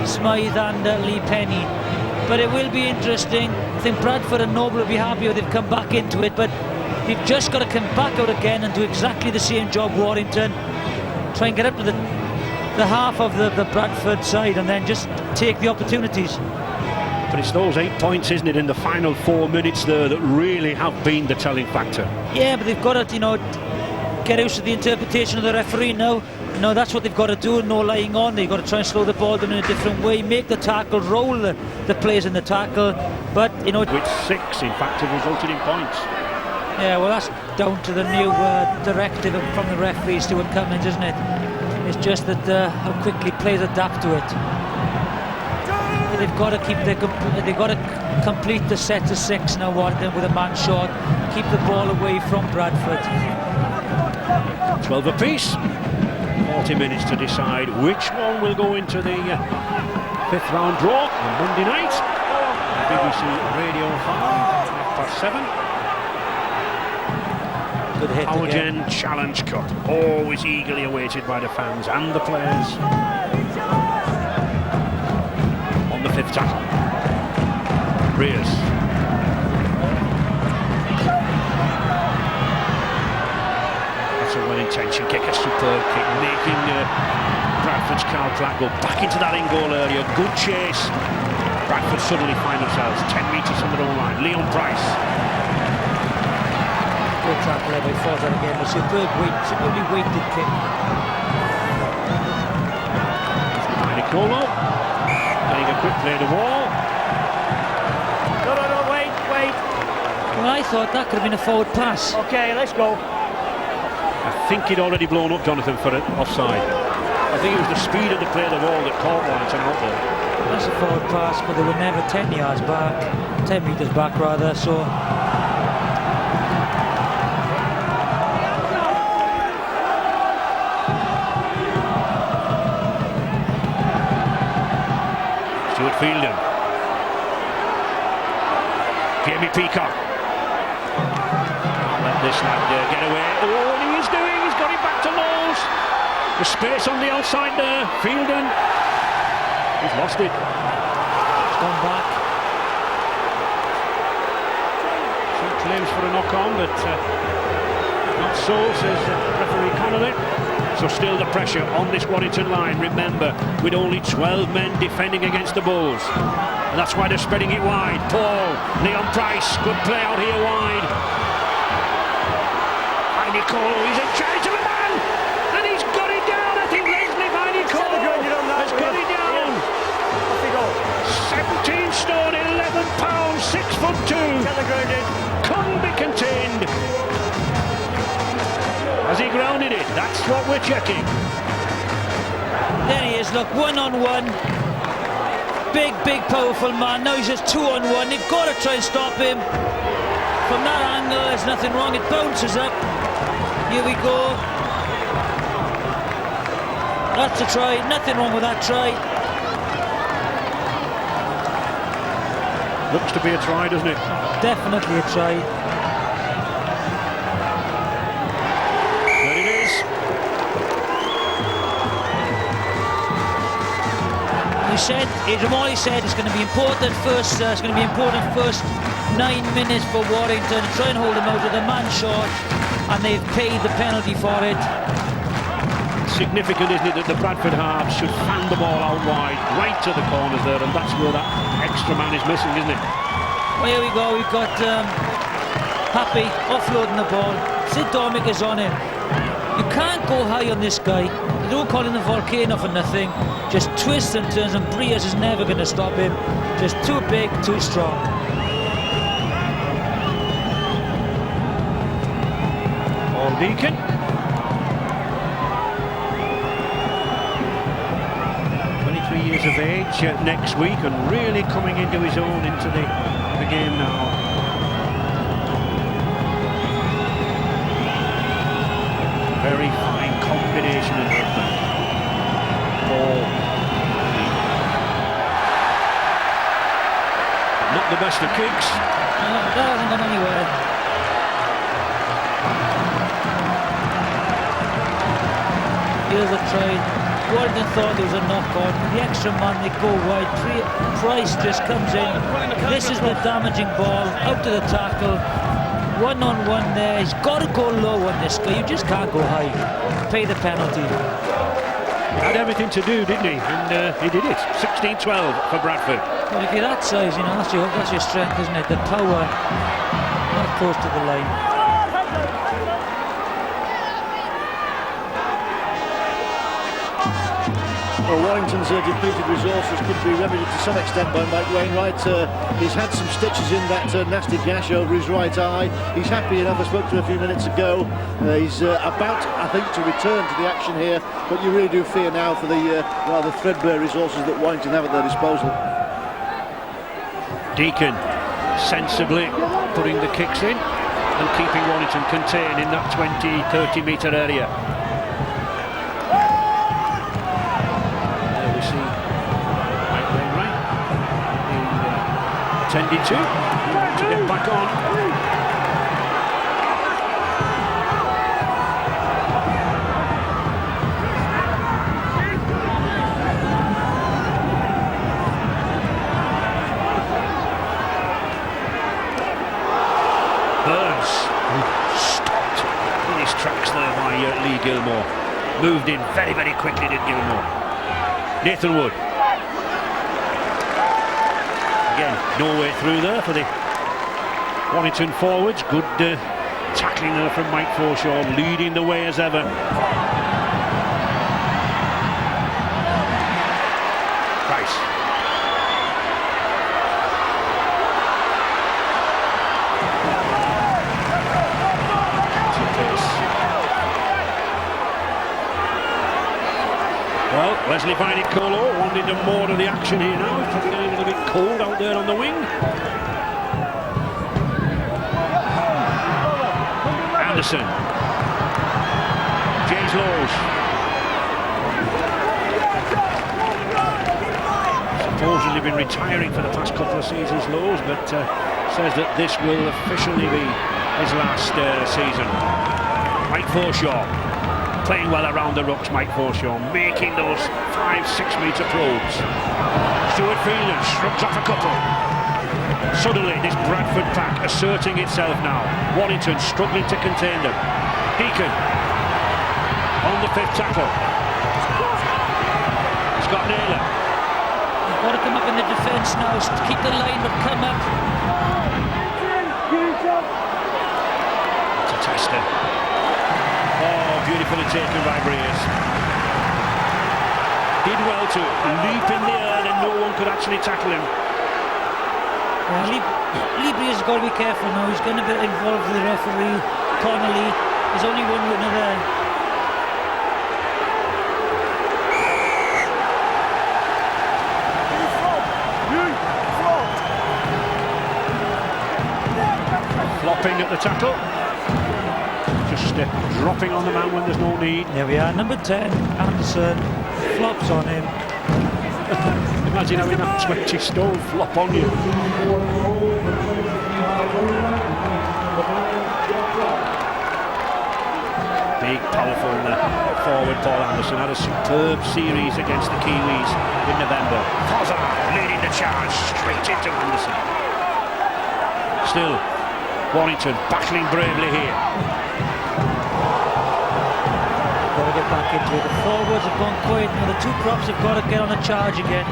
Smythe and Lee Penny. But it will be interesting. I think Bradford and Noble will be happier they've come back into it, but you've just got to come back out again and do exactly the same job, Warrington. Try and get up to the half of the Bradford side and then just take the opportunities. But it's those 8 points, isn't it, in the final 4 minutes there that really have been the telling factor. Yeah, but they've got to, you know, get used to the interpretation of the referee now. You know, that's what they've got to do, no lying on. They've got to try and slow the ball down in a different way, make the tackle, roll the players in the tackle. But, you know... Which 6, in fact, have resulted in points. Yeah, well, that's down to the new directive from the referees, Stuart Cummins, isn't it? It's just that how quickly players adapt to it. They've got to complete the set to 6 now, Warrington, with a man short, keep the ball away from Bradford. 12 apiece. 40 minutes to decide which one will go into the 5th round draw on Monday night. BBC Radio 5, 7:30. Good hit Powergen Challenge Cup, always eagerly awaited by the fans and the players. On the 5th tackle, Rears. That's a well-intentioned kick, a superb kick, making Bradford's Carl Platt go back into that in-goal earlier. Good chase. Bradford suddenly find themselves 10 metres from their own line. Leon Price. Good tackle there by Forza again, a superbly weighted kick. Nicolo getting a quick play to the wall. No, wait. Well, I thought that could have been a forward pass. Okay, let's go. I think he'd already blown up, Jonathan, for an offside. I think it was the speed of the play of the ball that caught Warrington out there. That's a forward pass, but they were never 10 yards back, 10 metres back rather, so... Stuart Fielden. Jamie Peacock. Can't let this lad get away. Oh, and he's got it back to Knowles. The space on the outside there. Fielden. He's lost it. It's gone back. Some claims for a knock-on, but not so, says referee Connolly. So still the pressure on this Warrington line, remember, with only 12 men defending against the Bulls. And that's why they're spreading it wide. Paul, Leon Price, good play out here wide. Viney Cole, he's in charge of a man! And he's got it down! I think Leslie Viney Cole has got it down! 17 stone, 11 pounds, 6'2". Couldn't be contained. Has he grounded it? That's what we're checking. There he is, look, one-on-one. Big, powerful man. Now he's just 2-on-1. They've got to try and stop him. From that angle, there's nothing wrong. It bounces up. Here we go. That's a try. Nothing wrong with that try. Looks to be a try, doesn't it? Definitely a try. Ramoni said it's going to be important first. It's going to be important first 9 minutes for Warrington. Try and hold them out with a man short, and they've paid the penalty for it. Significant, isn't it, that the Bradford halves should fan the ball out wide, right to the corners there, and that's where that extra man is missing, isn't it? Well, here we go. We've got Happy offloading the ball. Sid Dormick is on him. You can't go high on this guy. They don't call him the volcano for nothing. Just twists and turns, and Briers is never going to stop him. Just too big, too strong. Paul Deacon. Years of age next week, and really coming into his own into the game now. Very fine combination in movement. Ball. Not the best of kicks. That hasn't gone anywhere. Here's a try. Warrington thought there was a knock-on. The extra man, they go wide. Price just comes in. This is the damaging ball. Out to the tackle. One-on-one there. He's got to go low on this guy. You just can't go high. Pay the penalty. He had everything to do, didn't he? And he did it. 16-12 for Bradford. Well, if you're that size, you know, that's your strength, isn't it? The power. Not close to the line. Well, Warrington's depleted resources could be remedied to some extent by Mike Wainwright. He's had some stitches in that nasty gash over his right eye. He's happy enough, I spoke to him a few minutes ago. He's about, I think, to return to the action here, but you really do fear now for the rather threadbare resources that Warrington have at their disposal. Deacon sensibly putting the kicks in and keeping Warrington contained in that 20-30 metre area. Tended to get back on. Burns stopped in his tracks there by Lee Gilmore. Moved in very, very quickly, did Gilmore. Nathan Wood. Again, no way through there for the Warrington forwards. Good tackling there from Mike Forshaw, leading the way as ever. Price. Well, Wesley Vainicolo wanted more of the action here now. It's probably getting a little bit cold out there on the wing. Anderson. James Lowes. Supposedly been retiring for the past couple of seasons, Lowes, but says that this will officially be his last season. Mike Forshaw. Playing well around the rucks, Mike Forshaw, making those 5-6 metre probes. Stuart Phelan shrugs off a couple. Suddenly, this Bradford pack asserting itself now. Warrington struggling to contain them. Deacon on the 5th tackle. Scott Naylor. You've got to come up in the defence now, keep the line but come up. It's a tester. Oh, beautifully taken by Breers. Did well to leap in the air and no one could actually tackle him. Lee Breers has got to be careful now. He's going to be involved with the referee. Connolly. There's only one winner there. Flopping at the tackle. Just dropping on the man when there's no need. There we are, number 10, Anderson, flops on him. Imagine having that 20 stone flop on you. Big, powerful forward Paul Anderson had a superb series against the Kiwis in November. Fozza leading the charge straight into Anderson. Still, Warrington battling bravely here. Got to get back into it. The forwards have gone quiet. Now the two props have got to get on a charge again.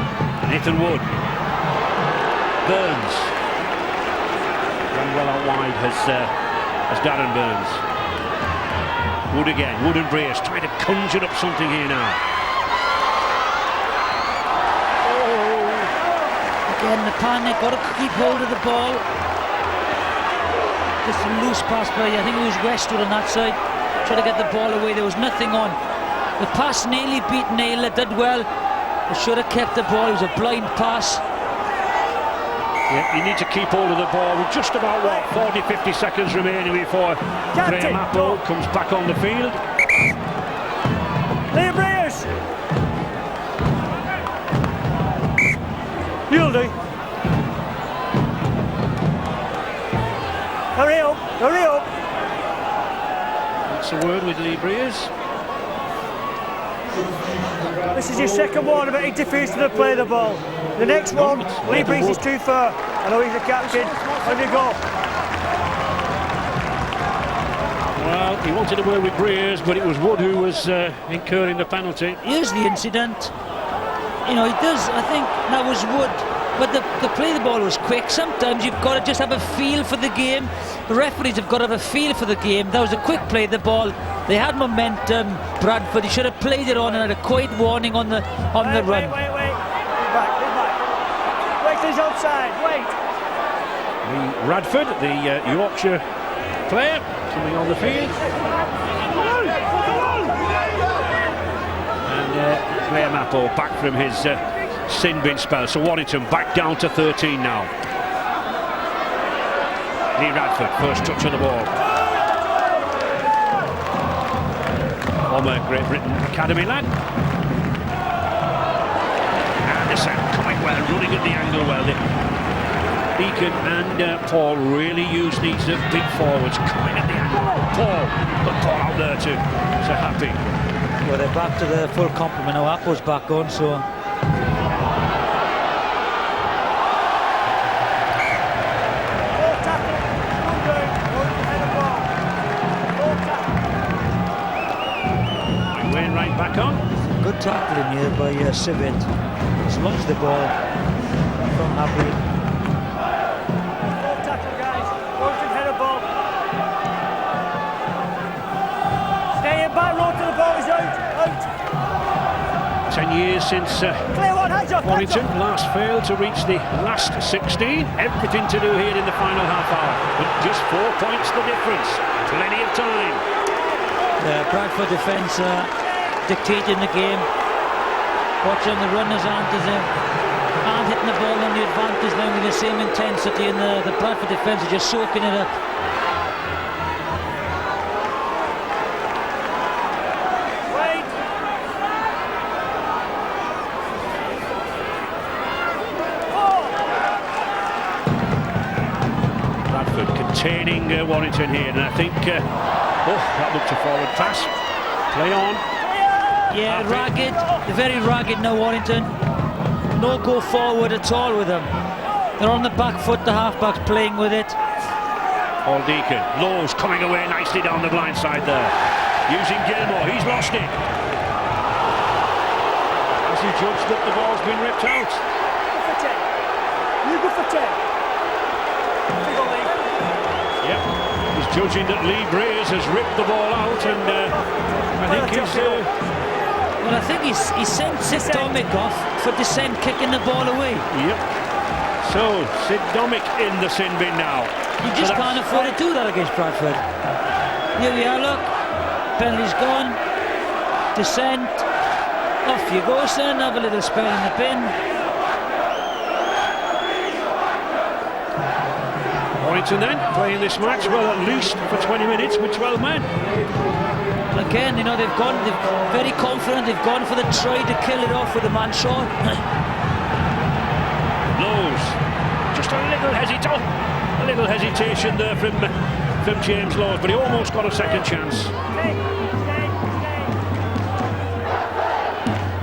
Nathan Wood. Burns. Run well out wide has Darren Burns. Wood again. Wood and Breers trying to conjure up something here now. Oh. Again, the panic. Got to keep hold of the ball. Just a loose pass by, I think it was Westwood on that side. Trying to get the ball away, there was nothing on. The pass nearly beat Naylor, did well. They should have kept the ball, it was a blind pass. Yeah, you need to keep hold of the ball with just about, 40-50 seconds remaining before Graham Apple comes back on the field. Liam Breers! Yildy! Hurry up! Hurry up! That's a word with Lee Breers. This is his second one about interference to the play of the ball. The next one, Lee Breers is too far. I know he's the captain. On you go. Well, he wanted to work with Breers, but it was Wood who was incurring the penalty. Here's the incident. You know, he does, I think that was Wood. But the play of the ball was quick. Sometimes you've got to just have a feel for the game. The referees have got to have a feel for the game. That was a quick play of the ball. They had momentum. Bradford, he should have played it on and had a quiet warning on the run. Wait. Be back. Wait till he's outside. Wait. Bradford, the Yorkshire player, coming on the field. And Graham Apple back from his sin bin spell. So Warrington back down to 13 now. Lee Radford, first touch of the ball. Former Great Britain Academy lad. Anderson coming well, running at the angle well. Deacon and Paul really use these big forwards coming at the angle. Paul out there too. So happy. Well, they're back to the full complement now. Apple's back on, so. Wainwright back on. Good tackling here by Civet. He's launched the ball from Apple. Tackle, guys. Roten head of ball. Stay in back, Roten, the ball is out. 10 years since Warrington last failed to reach the last 16. Everything to do here in the final half hour. But just 4 points the difference. Plenty of time. Bradford defence dictating the game. Watching the runners aren't hitting the ball on the advantage now with the same intensity, and the Bradford defence are just soaking it up. Bradford containing Warrington here, and I think that looked a forward pass. Play on. Yeah, ragged, very ragged now, Warrington. No go forward at all with them. They're on the back foot, the half-backs playing with it. Paul Deacon, Lowe's coming away nicely down the blind side there. Using Gilmore, he's lost it. Has he judged that the ball's been ripped out? You go for 10. Yep, he's judging that Lee Breers has ripped the ball out, and I think he's... Well, I think he's sent Sid Domick off for Descent kicking the ball away. Yep. So, Sid Domick in the sin bin now. You just can't afford to do that against Bradford. Here we are, look. Penalty's gone. Descent. Off you go, son. Have a little spell in the bin. Warrington then, playing this match, well, at least for 20 minutes with 12 men. Again, you know, they're very confident. They've gone for the try to kill it off with a man short. Lowe's, just a little hesitation there from James Lowe's, but he almost got a second chance.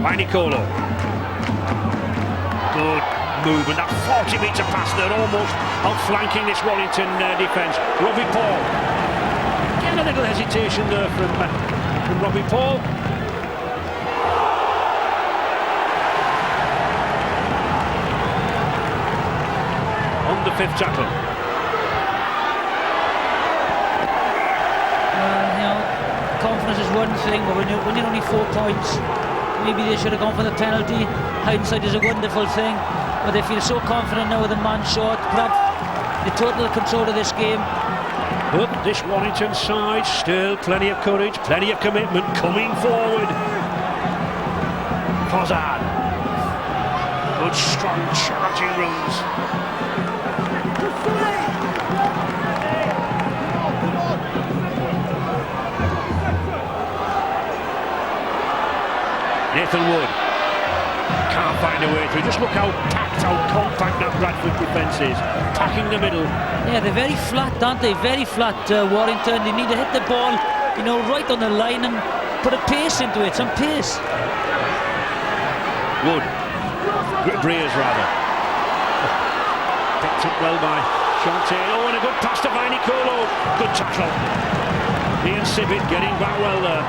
By Nicolo. Good movement, that 40-metre pass there, almost outflanking this Warrington defence. Robbie Paul. Again, a little hesitation there from Robbie Paul. On the 5th tackle. You know, confidence is one thing, but when you're winning only 4 points, maybe they should have gone for the penalty. Hindsight is a wonderful thing, but they feel so confident now with a man short. The total control of this game. But this Warrington side, still plenty of courage, plenty of commitment, coming forward. Fozard. Good, strong, charging runs. Nathan Wood. Can't find a way through. Just look how packed, how compact that Bradford defence is. Packing the middle. Yeah, they're very flat, aren't they? Very flat, Warrington. They need to hit the ball, you know, right on the line and put a pace into it, some pace. Wood. Breers, rather. Picked up well by Shante. Oh, and a good pass to Nicolo. Good tackle. Ian Sibbett getting back well there.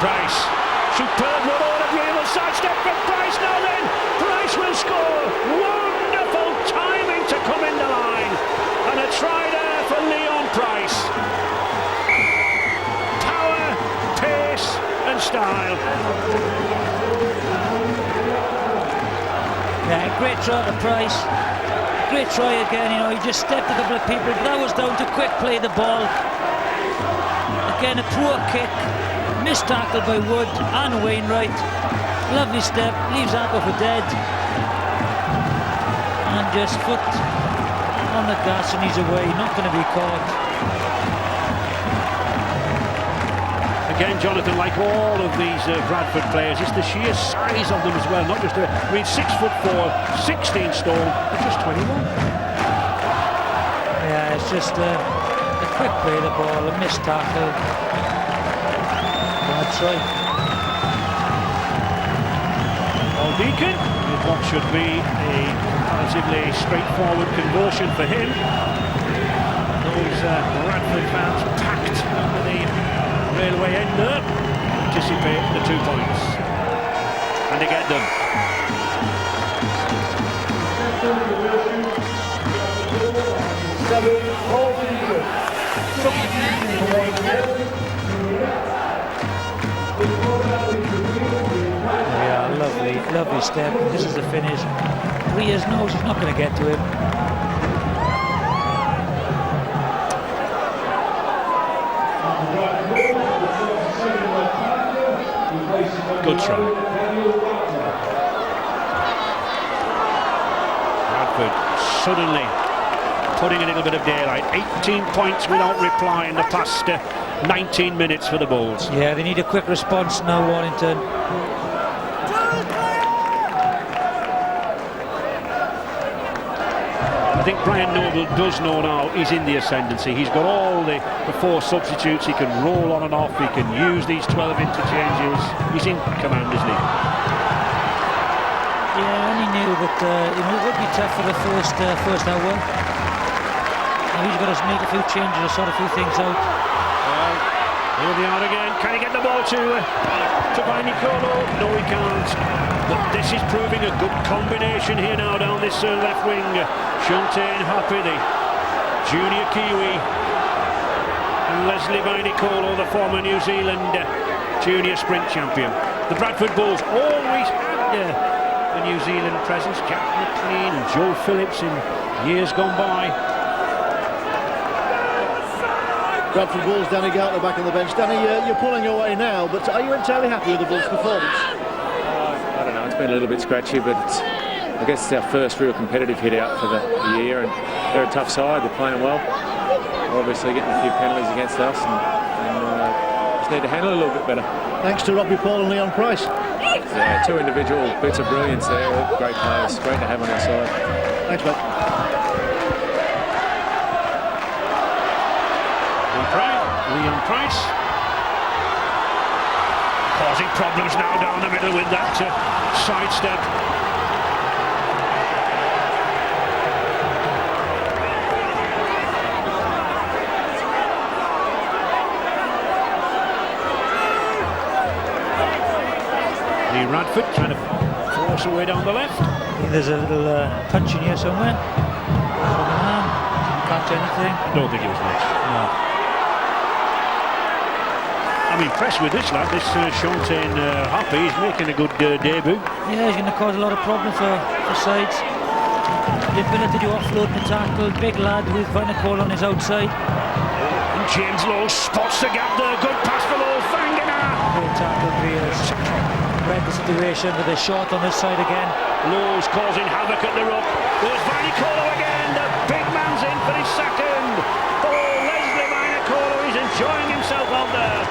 Price, superb run on a real sidestep from Price. Now then, Price will score. Wonderful timing to come in the line, and a try there for Leon Price. Power, pace, and style. Yeah, great try to Price. Great try again. You know, he just stepped a couple of people, but that was down to quick play the ball. Again, a poor kick. Missed tackle by Wood and Wainwright. Lovely step, leaves Apple for dead. And just foot on the gas and he's away, not going to be caught. Again, Jonathan, like all of these Bradford players, it's the sheer size of them as well, not just, 6'4", 16 stone, but just 21. Yeah, it's just a quick play the ball, a missed tackle. That's right. Paul Deacon, with what should be a relatively straightforward conversion for him. Those Bradford fans packed at the railway end there, anticipate the 2 points. And they get them. Yeah, lovely step. This is the finish. Breers knows he's not going to get to him. Good try. Bradford suddenly putting a little bit of daylight. 18 points without reply in the past 19 minutes for the Bulls. Yeah, they need a quick response now, Warrington. I think Brian Noble does know now he's in the ascendancy. He's got all the 4 substitutes. He can roll on and off. He can use these 12 interchanges. He's in command, isn't he? Yeah, and he knew that it would be tough for the first hour. Now he's got to make a few changes or sort a few things out. Well, here they are again. Can he get the ball to Nicolo? No, he can't. But this is proving a good combination here now down this left wing. Shontain Happy, the junior Kiwi, and Leslie Nicolo, the former New Zealand junior sprint champion. The Bradford Bulls always had a New Zealand presence. Jack McLean and Joe Phillips in years gone by. Bradford Bulls, Danny Galt, back on the bench. Danny, you're pulling away now, but are you entirely happy with the Bulls' performance? I don't know, it's been a little bit scratchy, but I guess it's our first real competitive hit out for the year, and they're a tough side, they're playing well. They're obviously getting a few penalties against us, and just need to handle it a little bit better. Thanks to Robbie Paul and Leon Price. Yeah, 2 individual bits of brilliance there, all great players, great to have on our side. Thanks, mate. Leon Price causing problems now down the middle with that sidestep. Lee Radford trying to force away down the left. I think there's a little punch in here somewhere. Can't do anything. I don't think it was much. No. I'm impressed with this lad, this Shontain Happy. He's making a good debut. Yeah, he's going to cause a lot of problems for sides. The ability to offload the tackle, big lad with Nicolo on his outside. And James Lowe spots the gap there. Good pass for Lowe. Fangana. Great tackle, Greers. Read the situation with a shot on this side again. Lowe's causing havoc at the ruck. There's Nicolo again. The big man's in for his second. Oh, Leslie Nicolo is enjoying himself out there.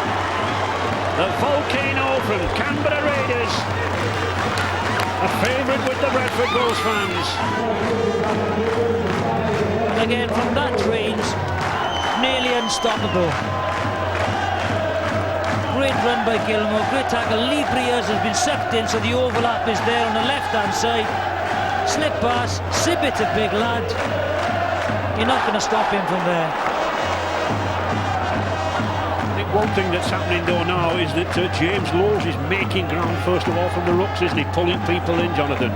The volcano from Canberra Raiders, a favourite with the Bradford Bulls fans. Again, from that range, nearly unstoppable. Great run by Gilmore, great tackle. Lee Briers has been sucked in, so the overlap is there on the left-hand side. Slip pass, Sibbett, a big lad. You're not going to stop him from there. One thing that's happening though now is that James Lowes is making ground first of all from the rucks, isn't he? Pulling people in, Jonathan.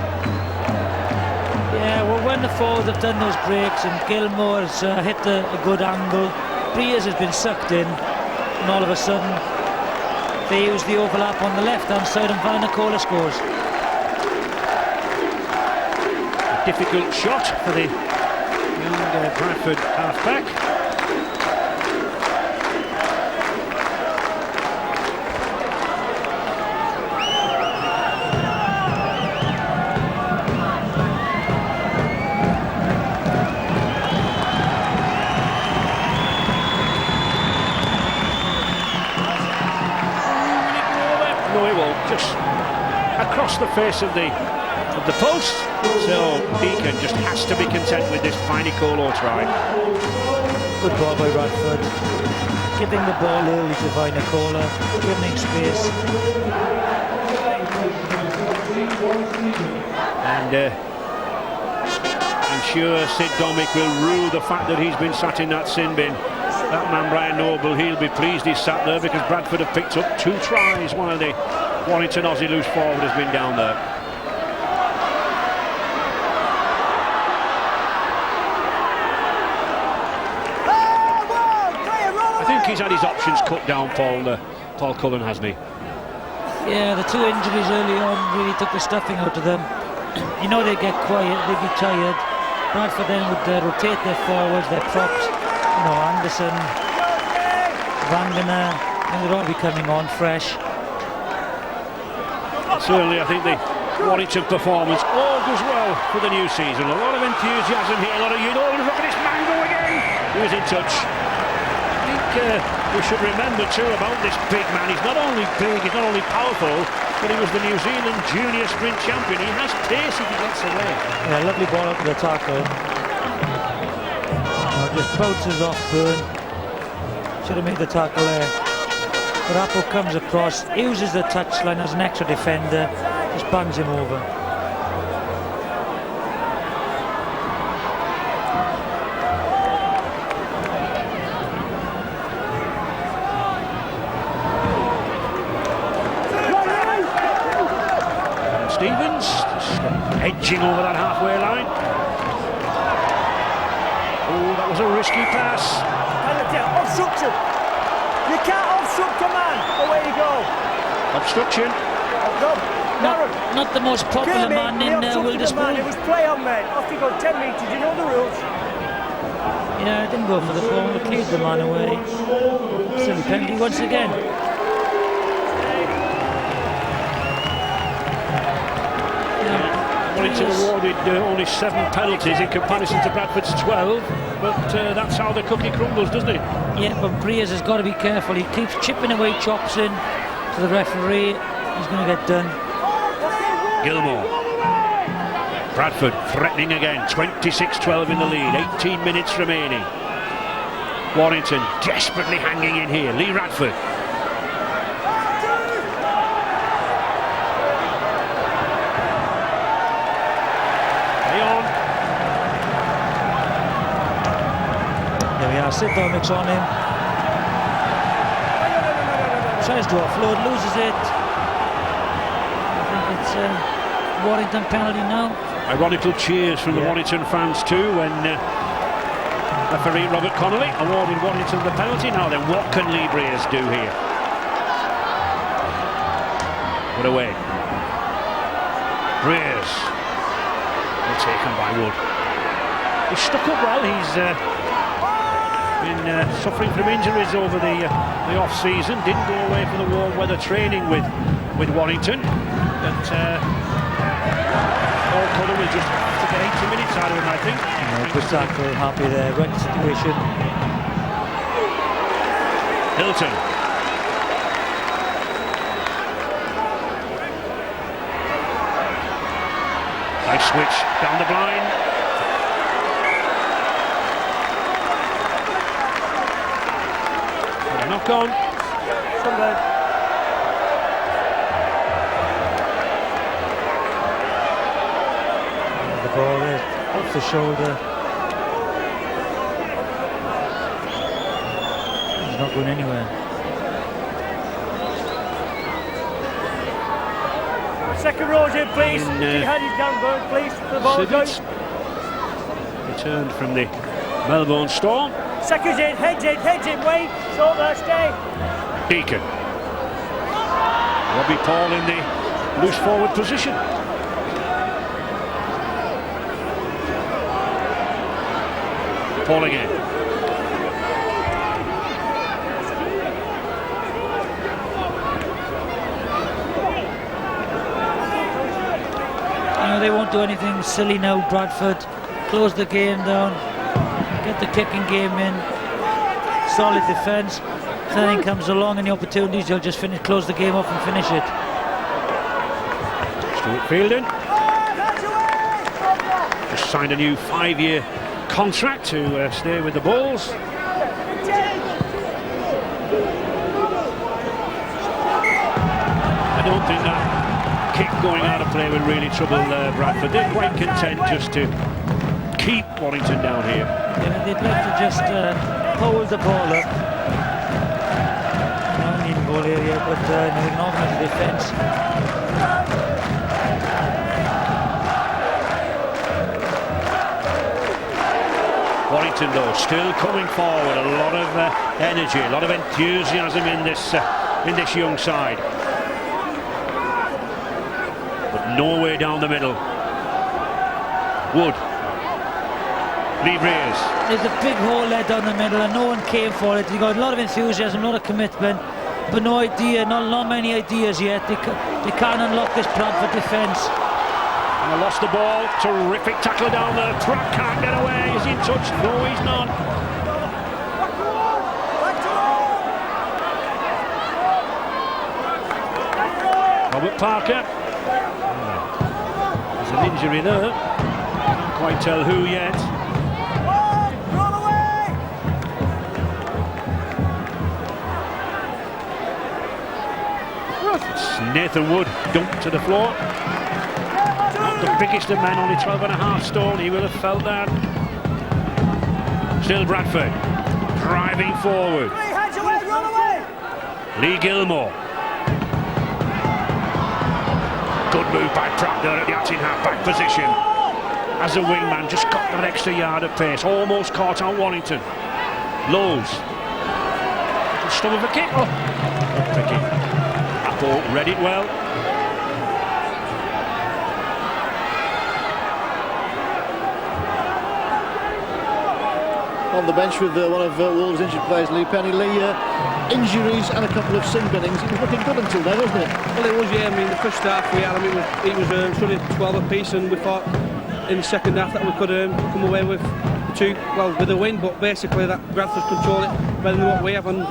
Yeah, well, when the forwards have done those breaks and Gilmore's hit a good angle, Briers has been sucked in, and all of a sudden they use the overlap on the left-hand side and Nicolo scores. A difficult shot for the young Bradford half-back. Just across the face of the post, so Deacon just has to be content with this Nicolo try. Good ball by Bradford, giving the ball early to Nicolo, giving space. And I'm sure Sid Domick will rue the fact that he's been sat in that sin bin. That man Brian Noble, he'll be pleased he's sat there because Bradford have picked up 2 tries while the Warrington Aussie loose forward has been down there. I think he's had his options cut down, Paul Cullen, hasn't he? Yeah, the 2 injuries early on really took the stuffing out of them. You know, they'd get quiet, they'd be tired. Bradford then would rotate their forwards, their props. You know, Anderson, Vangana, and they'd all be coming on fresh. Certainly, I think the Warrington performance all goes well for the new season. A lot of enthusiasm here, a lot of look at this Mango again. He was in touch. I think we should remember too about this big man. He's not only big, he's not only powerful, but he was the New Zealand junior sprint champion. He has pace if he gets away. Yeah, lovely ball up to the tackle. Just bounces off Byrne. Should have made the tackle there. Rappo comes across, uses the touchline as an extra defender, just bangs him over. Stevens just edging over that halfway line. Oh, that was a risky pass. Obstruction! You can't obstruct a man! Away you go! Obstruction. Not the most popular man in Wilderspool. It was play on, man. Off you go, 10 metres, you know the rules. Yeah, I didn't go for the ball, but cleared the man away. Silly penalty once again. Warrington awarded only 7 penalties in comparison to Bradford's 12, but that's how the cookie crumbles, doesn't it? Yeah, but Breers has got to be careful. He keeps chipping away, chops in to the referee. He's going to get done. Gilmore. Bradford threatening again, 26-12 in the lead, 18 minutes remaining. Warrington desperately hanging in here. Lee Radford. Sidormic's on him. Tries to offload, loses it. I think it's a Warrington penalty now. Ironical cheers from the Warrington fans too when referee Robert Connolly awarded Warrington the penalty. Now then, what can Lee Breers do here? Put away. Breers. Well taken by Wood. He's stuck up well. He's been suffering from injuries over the off-season. Didn't go away for the warm weather training with Warrington, but Paul Cullen will just have to get 80 minutes out of him, I think. Good tackle, happy there, right situation. Hilton. Nice switch down the blind. Knock on. The ball is off the shoulder. He's not going anywhere. Second rows in, please. Keep your hands down, Bird, please. For the ball goes. Returned from the Melbourne Storm. Seconds in, heads in, wait. Shoulder, stay. Deacon. Robbie Paul in the loose forward position. Paul again. They won't do anything silly now, Bradford. Close the game down. Get the kicking game in. Solid defence. If anything comes along, any opportunities, they'll just close the game off and finish it. Stuart Fielding just signed a new 5-year contract to stay with the Bulls. I don't think that kick going out of play will really trouble Bradford. They're quite content just to keep Warrington down here. Yeah, they'd like to just hold the ball up. Not in goal area, but they can organise the defence. Warrington though still coming forward, a lot of energy, a lot of enthusiasm in this young side. But no way down the middle. Wood. Lee Breers. There's a big hole there down the middle and no one came for it. You got a lot of enthusiasm, a lot of commitment. but no idea, not many ideas yet. They can't unlock this Bradford defence. And they lost the ball. Terrific tackle down there. Pratt can't get away. Is he in touch? No, he's not. Robert Parker. There's an injury there. Can't quite tell who yet. It's Nathan Wood dumped to the floor. Not the biggest of men, only 12.5 stone. He will have felt that. Still Bradford driving forward. Lee Gilmore. Good move by Pratt there at the acting half-back position. As a wingman, just got that extra yard of pace. Almost caught out Warrington. Lowe's. Stum of a kick. Oh, tricky. Apple read it well. On the bench with one of Wolves' injured players, Lee Penny. Lee, injuries and a couple of sin binnings. It was looking good until then, wasn't it? Well, it was, yeah. I mean, the first half we had, I mean, it was only 12 apiece, and we thought in the second half that we could come away with with a win. But basically, that Bradford control it better than what we have, and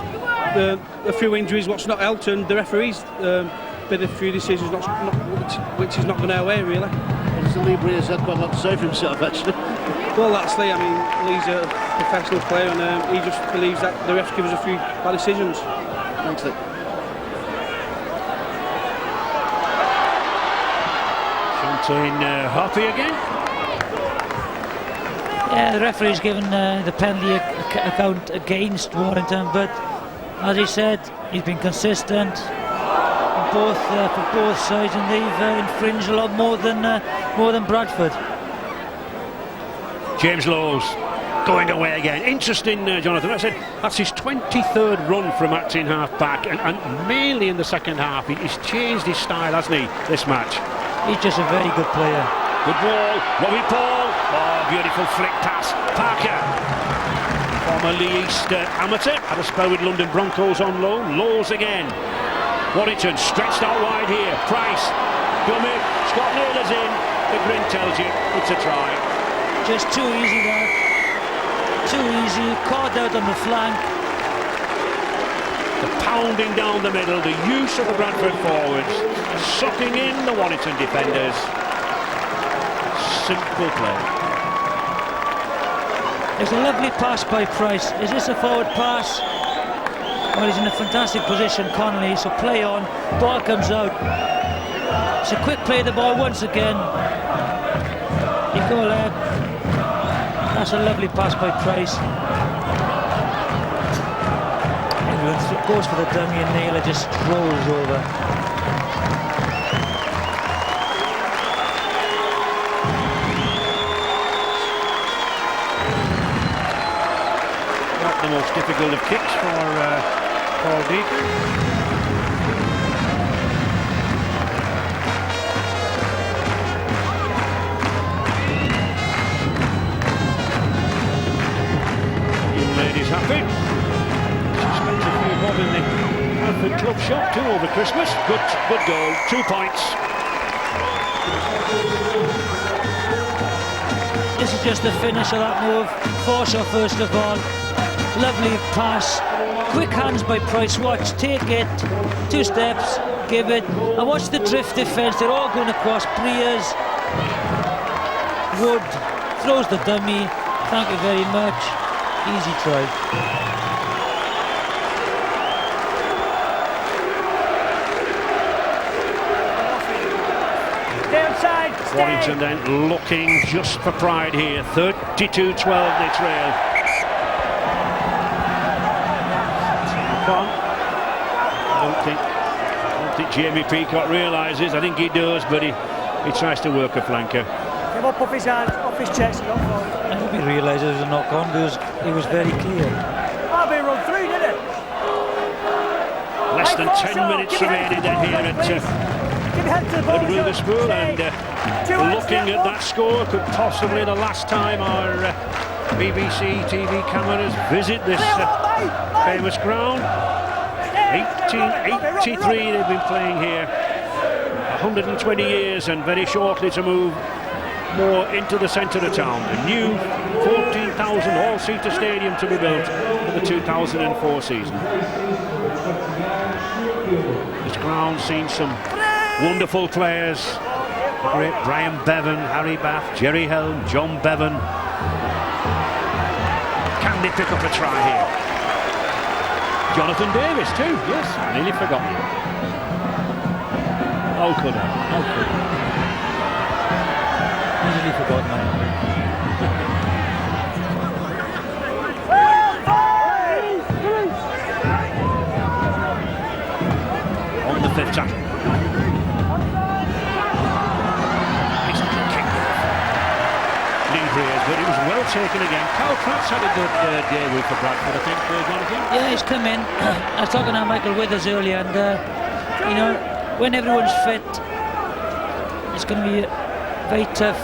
a few injuries, what's not helped, and the referees made a few decisions which is not going our way, really. What does Lee Breers had quite a lot to say for himself, actually? Well, that's Lee. I mean, Lee's a professional player, and he just believes that the refs give us a few bad decisions. Thanks, Lee. Shontain Harpy again. Yeah, the referee's given the penalty account against Warrington, but as he said, he's been consistent for both sides, and they've infringed a lot more than Bradford. James Lowe's going away again. Interesting, Jonathan. I said that's his 23rd run from acting half-back, and mainly in the second half. He's changed his style, hasn't he, this match? He's just a very good player. Good ball, Robbie Paul. Oh, beautiful flick pass. Parker, former Lee East amateur, had a spell with London Broncos on loan. Lowe's again. Warrington stretched out wide here. Price, dummy, Scott Naylor's in. The grin tells you it's a try. Just too easy there. Too easy, caught out on the flank. The pounding down the middle, the use of the Bradford forwards, sucking in the Warrington defenders. Simple play. It's a lovely pass by Price. Is this a forward pass? Well, he's in a fantastic position, Connolly, so play on. Ball comes out. It's a quick play of the ball once again. You go lad. That's a lovely pass by Price. Everyone goes for the dummy, and Naylor just rolls over. Not the most difficult of kicks for Paul Deacon. Ladies happy. She spent a few bob in the Bradford club shop too over Christmas. Good goal, 2 points. This is just the finish of that move. Forshaw first of all. Lovely pass. Quick hands by Price. Watch, take it. 2 steps, give it. And watch the drift defence. They're all going across. Breers. Wood throws the dummy. Thank you very much. Easy try. Warrington then looking just for pride here. 32-12 they trail. I don't think Jamie Peacock realises. I think he does, but he tries to work a flanker. Came up off his hand, off his chest. I hope he realises it was a knock on, because he was very clear. Harvey run through, didn't it? Less than 10 minutes remaining then here at Witherspoon, and looking at that score, could possibly the last time our BBC TV cameras visit this famous ground. 8 1883 they've been playing here. 120 years, and very shortly to move more into the centre of town. A new 14,000 all-seater stadium to be built for the 2004 season. This ground's seen some wonderful players. The great Brian Bevan, Harry Bath, Jerry Helm, John Bevan. Can they pick up a try here? Jonathan Davis too, yes, I nearly forgot him. How could I? How could I? Easily forgotten. On the fifth tackle. But it was well taken again. Carl Pratt's had a good debut for Bradford, I think, Jonathan. Yeah, he's come in. I was talking to Michael Withers earlier, and you know, when everyone's fit, it's going to be a very tough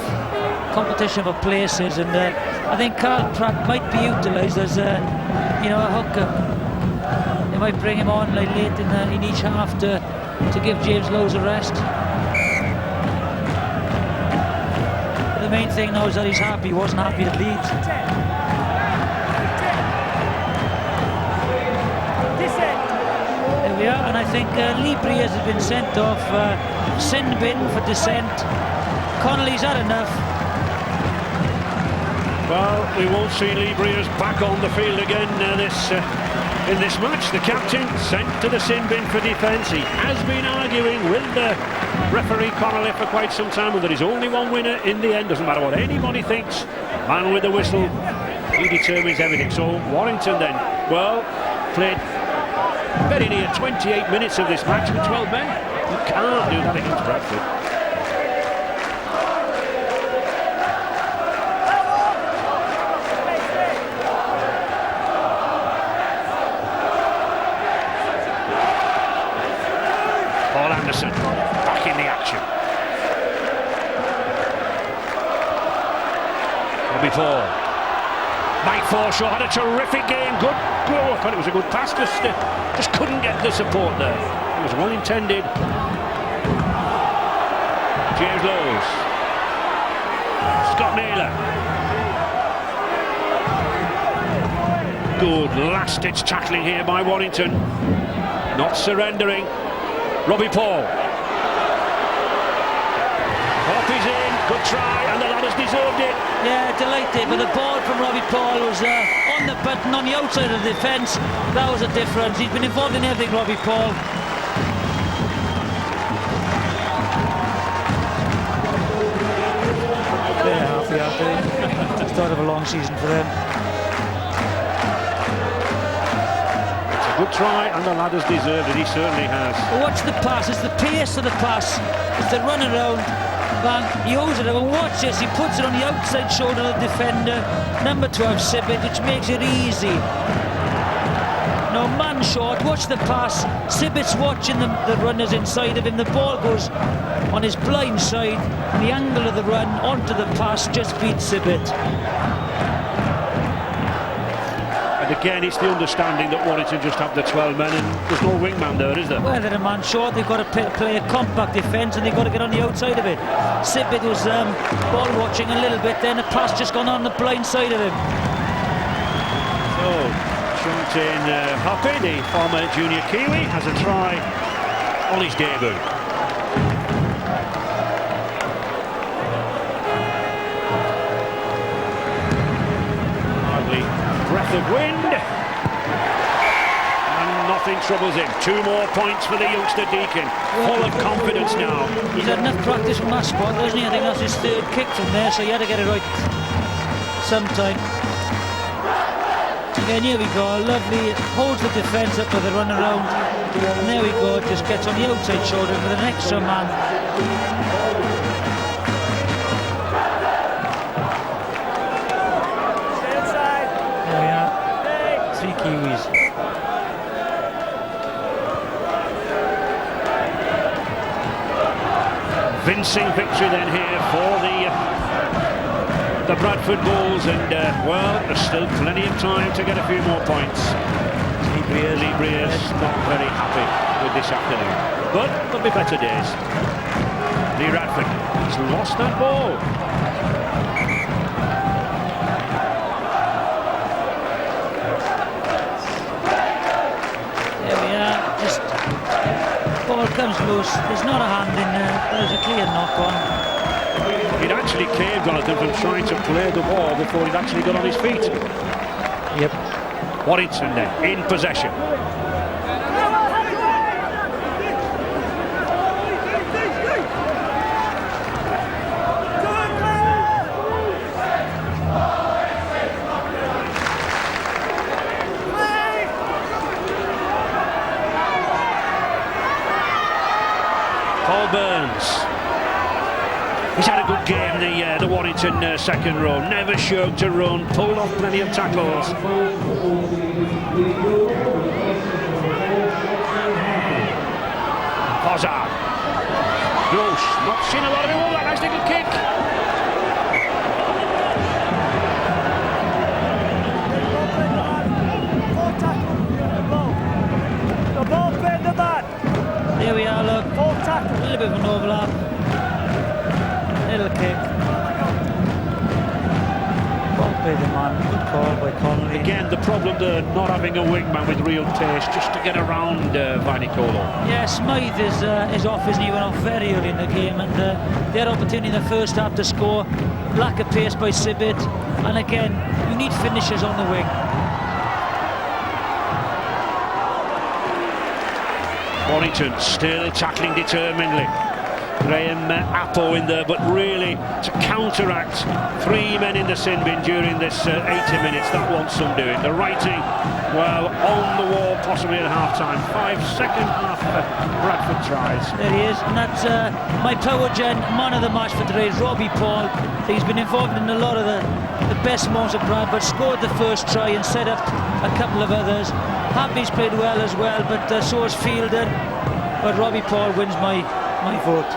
competition for places, and I think Carl Pratt might be utilised as you know, a hooker. They might bring him on like late in each half to give James Lowes a rest. The main thing now is that he's happy. He wasn't happy at Leeds. There we are, and I think Lee Breers has been sent off. Sin bin for dissent. Connolly's had enough. Well, we won't see Lee Breers back on the field again in this match. The captain sent to the sin bin for defence. He has been arguing with the referee Connolly for quite some time, and there is only one winner in the end. Doesn't matter what anybody thinks. Man with the whistle, he determines everything. So Warrington then, well, played very near 28 minutes of this match with 12 men. You can't do that against Bradford. Back in the action. Robbie Paul. Mike Forshaw had a terrific game. Good goal. I thought it was a good pass. Just couldn't get the support there. It was well intended. James Lowes. Scott Naylor. Good last-ditch tackling here by Warrington. Not surrendering. Robbie Paul. Off is in, good try, and the ladders deserved it. Yeah, delighted, but the ball from Robbie Paul was on the button, on the outside of the defence. That was a difference. He's been involved in everything, Robbie Paul. They're happy, aren't they? Start of a long season for them. Good try, and the ladders deserved it. He certainly has. Watch the pass. It's the pace of the pass. It's the run around. Bang. He holds it up, and watch this. He puts it on the outside shoulder of the defender, number 12, Sibbett, which makes it easy. Now, man short. Watch the pass. Sibbett's watching the runners inside of him. The ball goes on his blind side. The angle of the run onto the pass just beats Sibbett. Again, it's the understanding that Warrington just have the 12 men, and there's no wingman there, is there? Well, they're a man short. They've got to play a compact defence, and they've got to get on the outside of it. Sibbett was ball watching a little bit, then the pass just gone on the blind side of him. So, Shuntain Hoppy, the former junior Kiwi, has a try on his debut. Breath of wind, and nothing troubles him. 2 more points for the youngster Deacon, full of confidence now. He's had enough practice from that spot, doesn't he? I think that's his third kick from there, so he had to get it right sometime. Again, here we go, lovely, holds the defence up with a run around, and there we go, just gets on the outside shoulder with an extra man. Kiwis. Convincing victory then here for the Bradford Bulls, and well, there's still plenty of time to get a few more points. Sleepy Lee Breers not very happy with this afternoon, but there'll be better days. Lee Radford has lost that ball. There we are, just ball comes loose, there's not a hand in there, there's a clear knock on. He'd actually caved Jonathan from trying to play the ball before he'd actually got on his feet. Yep. Warrington then in possession. Paul Burns. He's had a good game, the Warrington second row. Never shirked to run, pulled off plenty of tackles. Hazard. Gross, not seen a lot of him. Oh, that nice little kick. The ball played the man. There we are, look. Full tackle. A little bit of an overlap. Little kick. Ball played the man. Good call by Connolly. Again, the problem there, not having a wingman with real pace, just to get around Vainicolo. Yeah, Smythe is off, isn't he? Went off very early in the game, and they had opportunity in the first half to score. Lack of pace by Sibbett, and again, you need finishers on the wing. Warrington still tackling determinedly. Graham Appo in there, but really to counteract three men in the sin bin during this 80 minutes, that wants some doing. The writing, well, on the wall possibly at half-time. 5-second half Bradford tries. There he is, and that's my power gen man of the match for today is Robbie Paul. He's been involved in a lot of the best moments of Bradford, scored the first try and set up a couple of others. Happy's played well as well, but so has Fielder. But Robbie Paul wins my vote.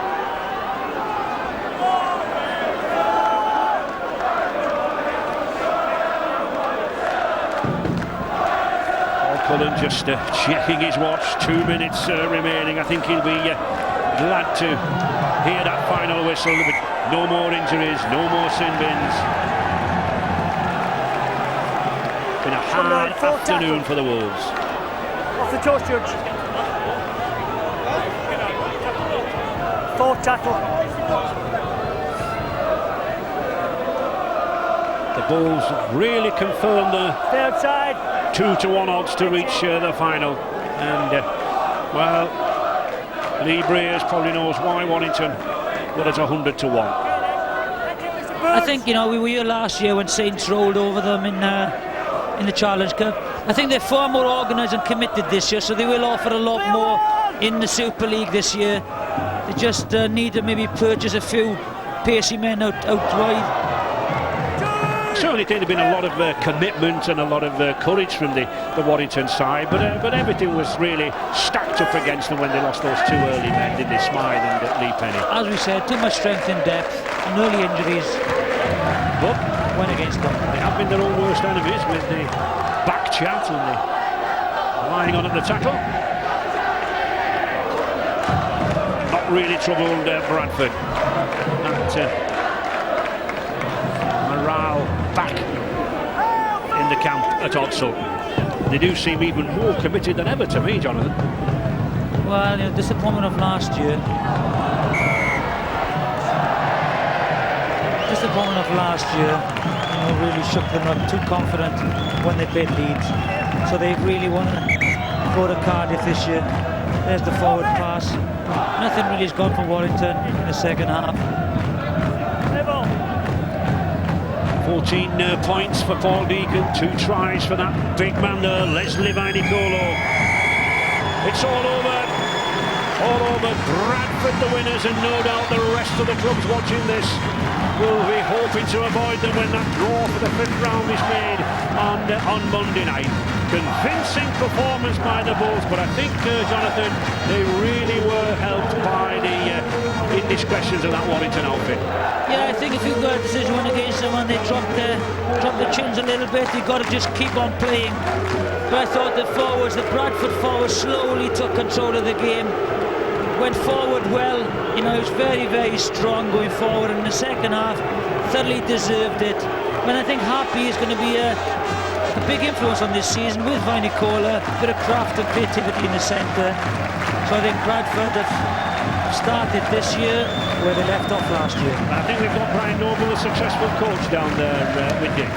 Cullen just checking his watch, 2 minutes remaining. I think he'll be glad to hear that final whistle, but no more injuries, no more sin bins. Been a hard afternoon for the Wolves. Off the toes, Judge. Full tackle. The Bulls really confirmed the Stay outside. 2-1 odds to reach the final, and well, Lee Breers probably knows why Warrington, but it's 100-1. I think, you know, we were here last year when Saints rolled over them in the Challenge Cup. I think they're far more organised and committed this year, so they will offer a lot more in the Super League this year. They just need to maybe purchase a few pacey men out wide. I certainly think there's been a lot of commitment and a lot of courage from the Warrington side, but everything was really stacked up against them when they lost those two early men, didn't they, Smythe and Lee Penny. As we said, too much strength in depth and early injuries, but went against them. They have been their own worst enemies with the back chat and the lying on at the tackle. Not really troubled Bradford. That morale back in the camp at Odsall. They do seem even more committed than ever to me, Jonathan. Well, you know, disappointment of last year. Disappointment of last year, you know, really shook them up. Too confident when they played Leeds, so they really want to go to Cardiff this year. There's the forward pass. Nothing really has gone for Warrington in the second half. 14 points for Paul Deacon, 2 tries for that big man there, Leslie Vainicolo. It's all over. Bradford the winners, and no doubt the rest of the clubs watching this will be hoping to avoid them when that draw for the 5th round is made on Monday night. Convincing performance by the Bulls, but I think, Jonathan, they really were helped by the indiscretions of that Warrington outfit. Yeah, I think if you've got a decision win against someone, they drop the chins a little bit. You've got to just keep on playing. But I thought the Bradford forwards slowly took control of the game. Went forward well, you know, it was very, very strong going forward in the second half. Thoroughly deserved it. And I think Harpy is going to be a big influence on this season with Vinicola, a bit of craft and creativity in the centre. So I think Bradford have started this year where they left off last year. I think we've got Brian Noble, a successful coach down there with you.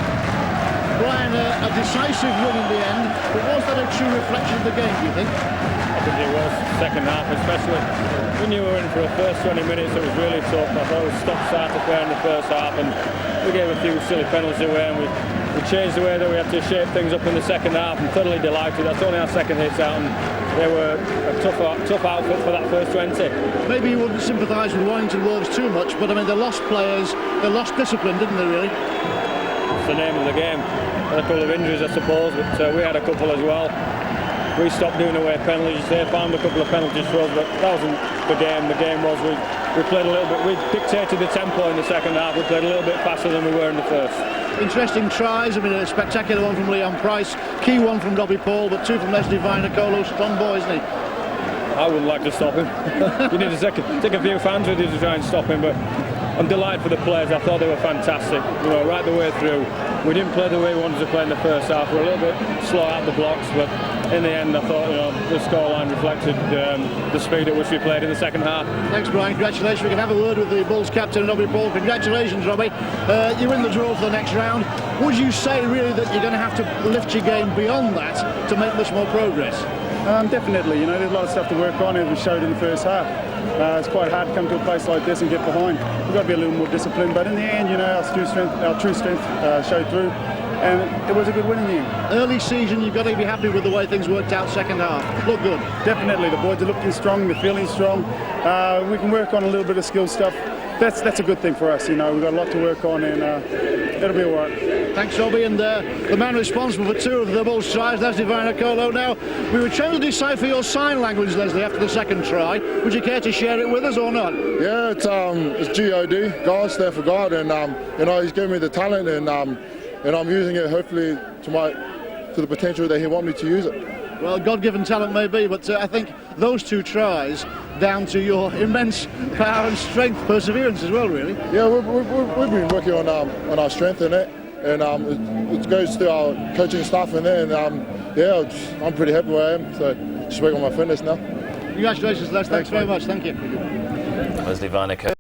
Brian, a decisive win in the end, but was that a true reflection of the game, do you think? I think it was, second half especially. We knew we were in for the first 20 minutes, it was really tough. I thought we stop-start to play in the first half, and we gave a few silly penalties away, and we changed the way that we had to shape things up in the second half. I'm thoroughly delighted. That's only our second hits out, and they were a tough outfit for that first 20. Maybe you wouldn't sympathise with Warrington Wolves too much, but I mean, they lost players, they lost discipline, didn't they, really? It's the name of the game. Had a couple of injuries, I suppose, but we had a couple as well. We stopped doing away penalties. They found a couple of penalties for us, but that wasn't the game. The game was we played a little bit. We dictated the tempo in the second half. We played a little bit faster than we were in the first. Interesting tries. I mean, a spectacular one from Leon Price, key one from Robbie Paul, but two from Leslie Vinicola. Strong boy, isn't he? I wouldn't like to stop him. You need to take a few fans with you to try and stop him, but I'm delighted for the players. I thought they were fantastic, you know, right the way through. We didn't play the way we wanted to play in the first half. We were a little bit slow out the blocks, but in the end, I thought, you know, the scoreline reflected the speed at which we played in the second half. Thanks, Brian. Congratulations. We can have a word with the Bulls captain, Robbie Paul. Congratulations, Robbie. You win the draw for the next round. Would you say, really, that you're going to have to lift your game beyond that to make much more progress? Definitely. You know, there's a lot of stuff to work on, as we showed in the first half. It's quite hard to come to a place like this and get behind. We've got to be a little more disciplined, but in the end, you know, our true strength showed through, and it was a good win in the end. Early season, you've got to be happy with the way things worked out second half. Look good. Definitely, the boys are looking strong, they're feeling strong. We can work on a little bit of skill stuff. That's a good thing for us, you know. We've got a lot to work on, and it'll be all right. Thanks, Robbie. And the man responsible for two of the Bulls' tries, Leslie Vinicola. Now, we were trying to decipher your sign language, Leslie, after the second try. Would you care to share it with us or not? Yeah, it's G-O-D. God, stand for God, and you know, he's given me the talent, and I'm using it hopefully to the potential that he wants me to use it. Well, God-given talent may be, but I think those two tries down to your immense power and strength, perseverance as well, really. Yeah, we've been working on our strength in it, and it goes to our coaching staff in there, and yeah, I'm pretty happy where I am, so just work on my fitness now. Congratulations, Les. Thanks very much. Thank you. Leslie Vinicola.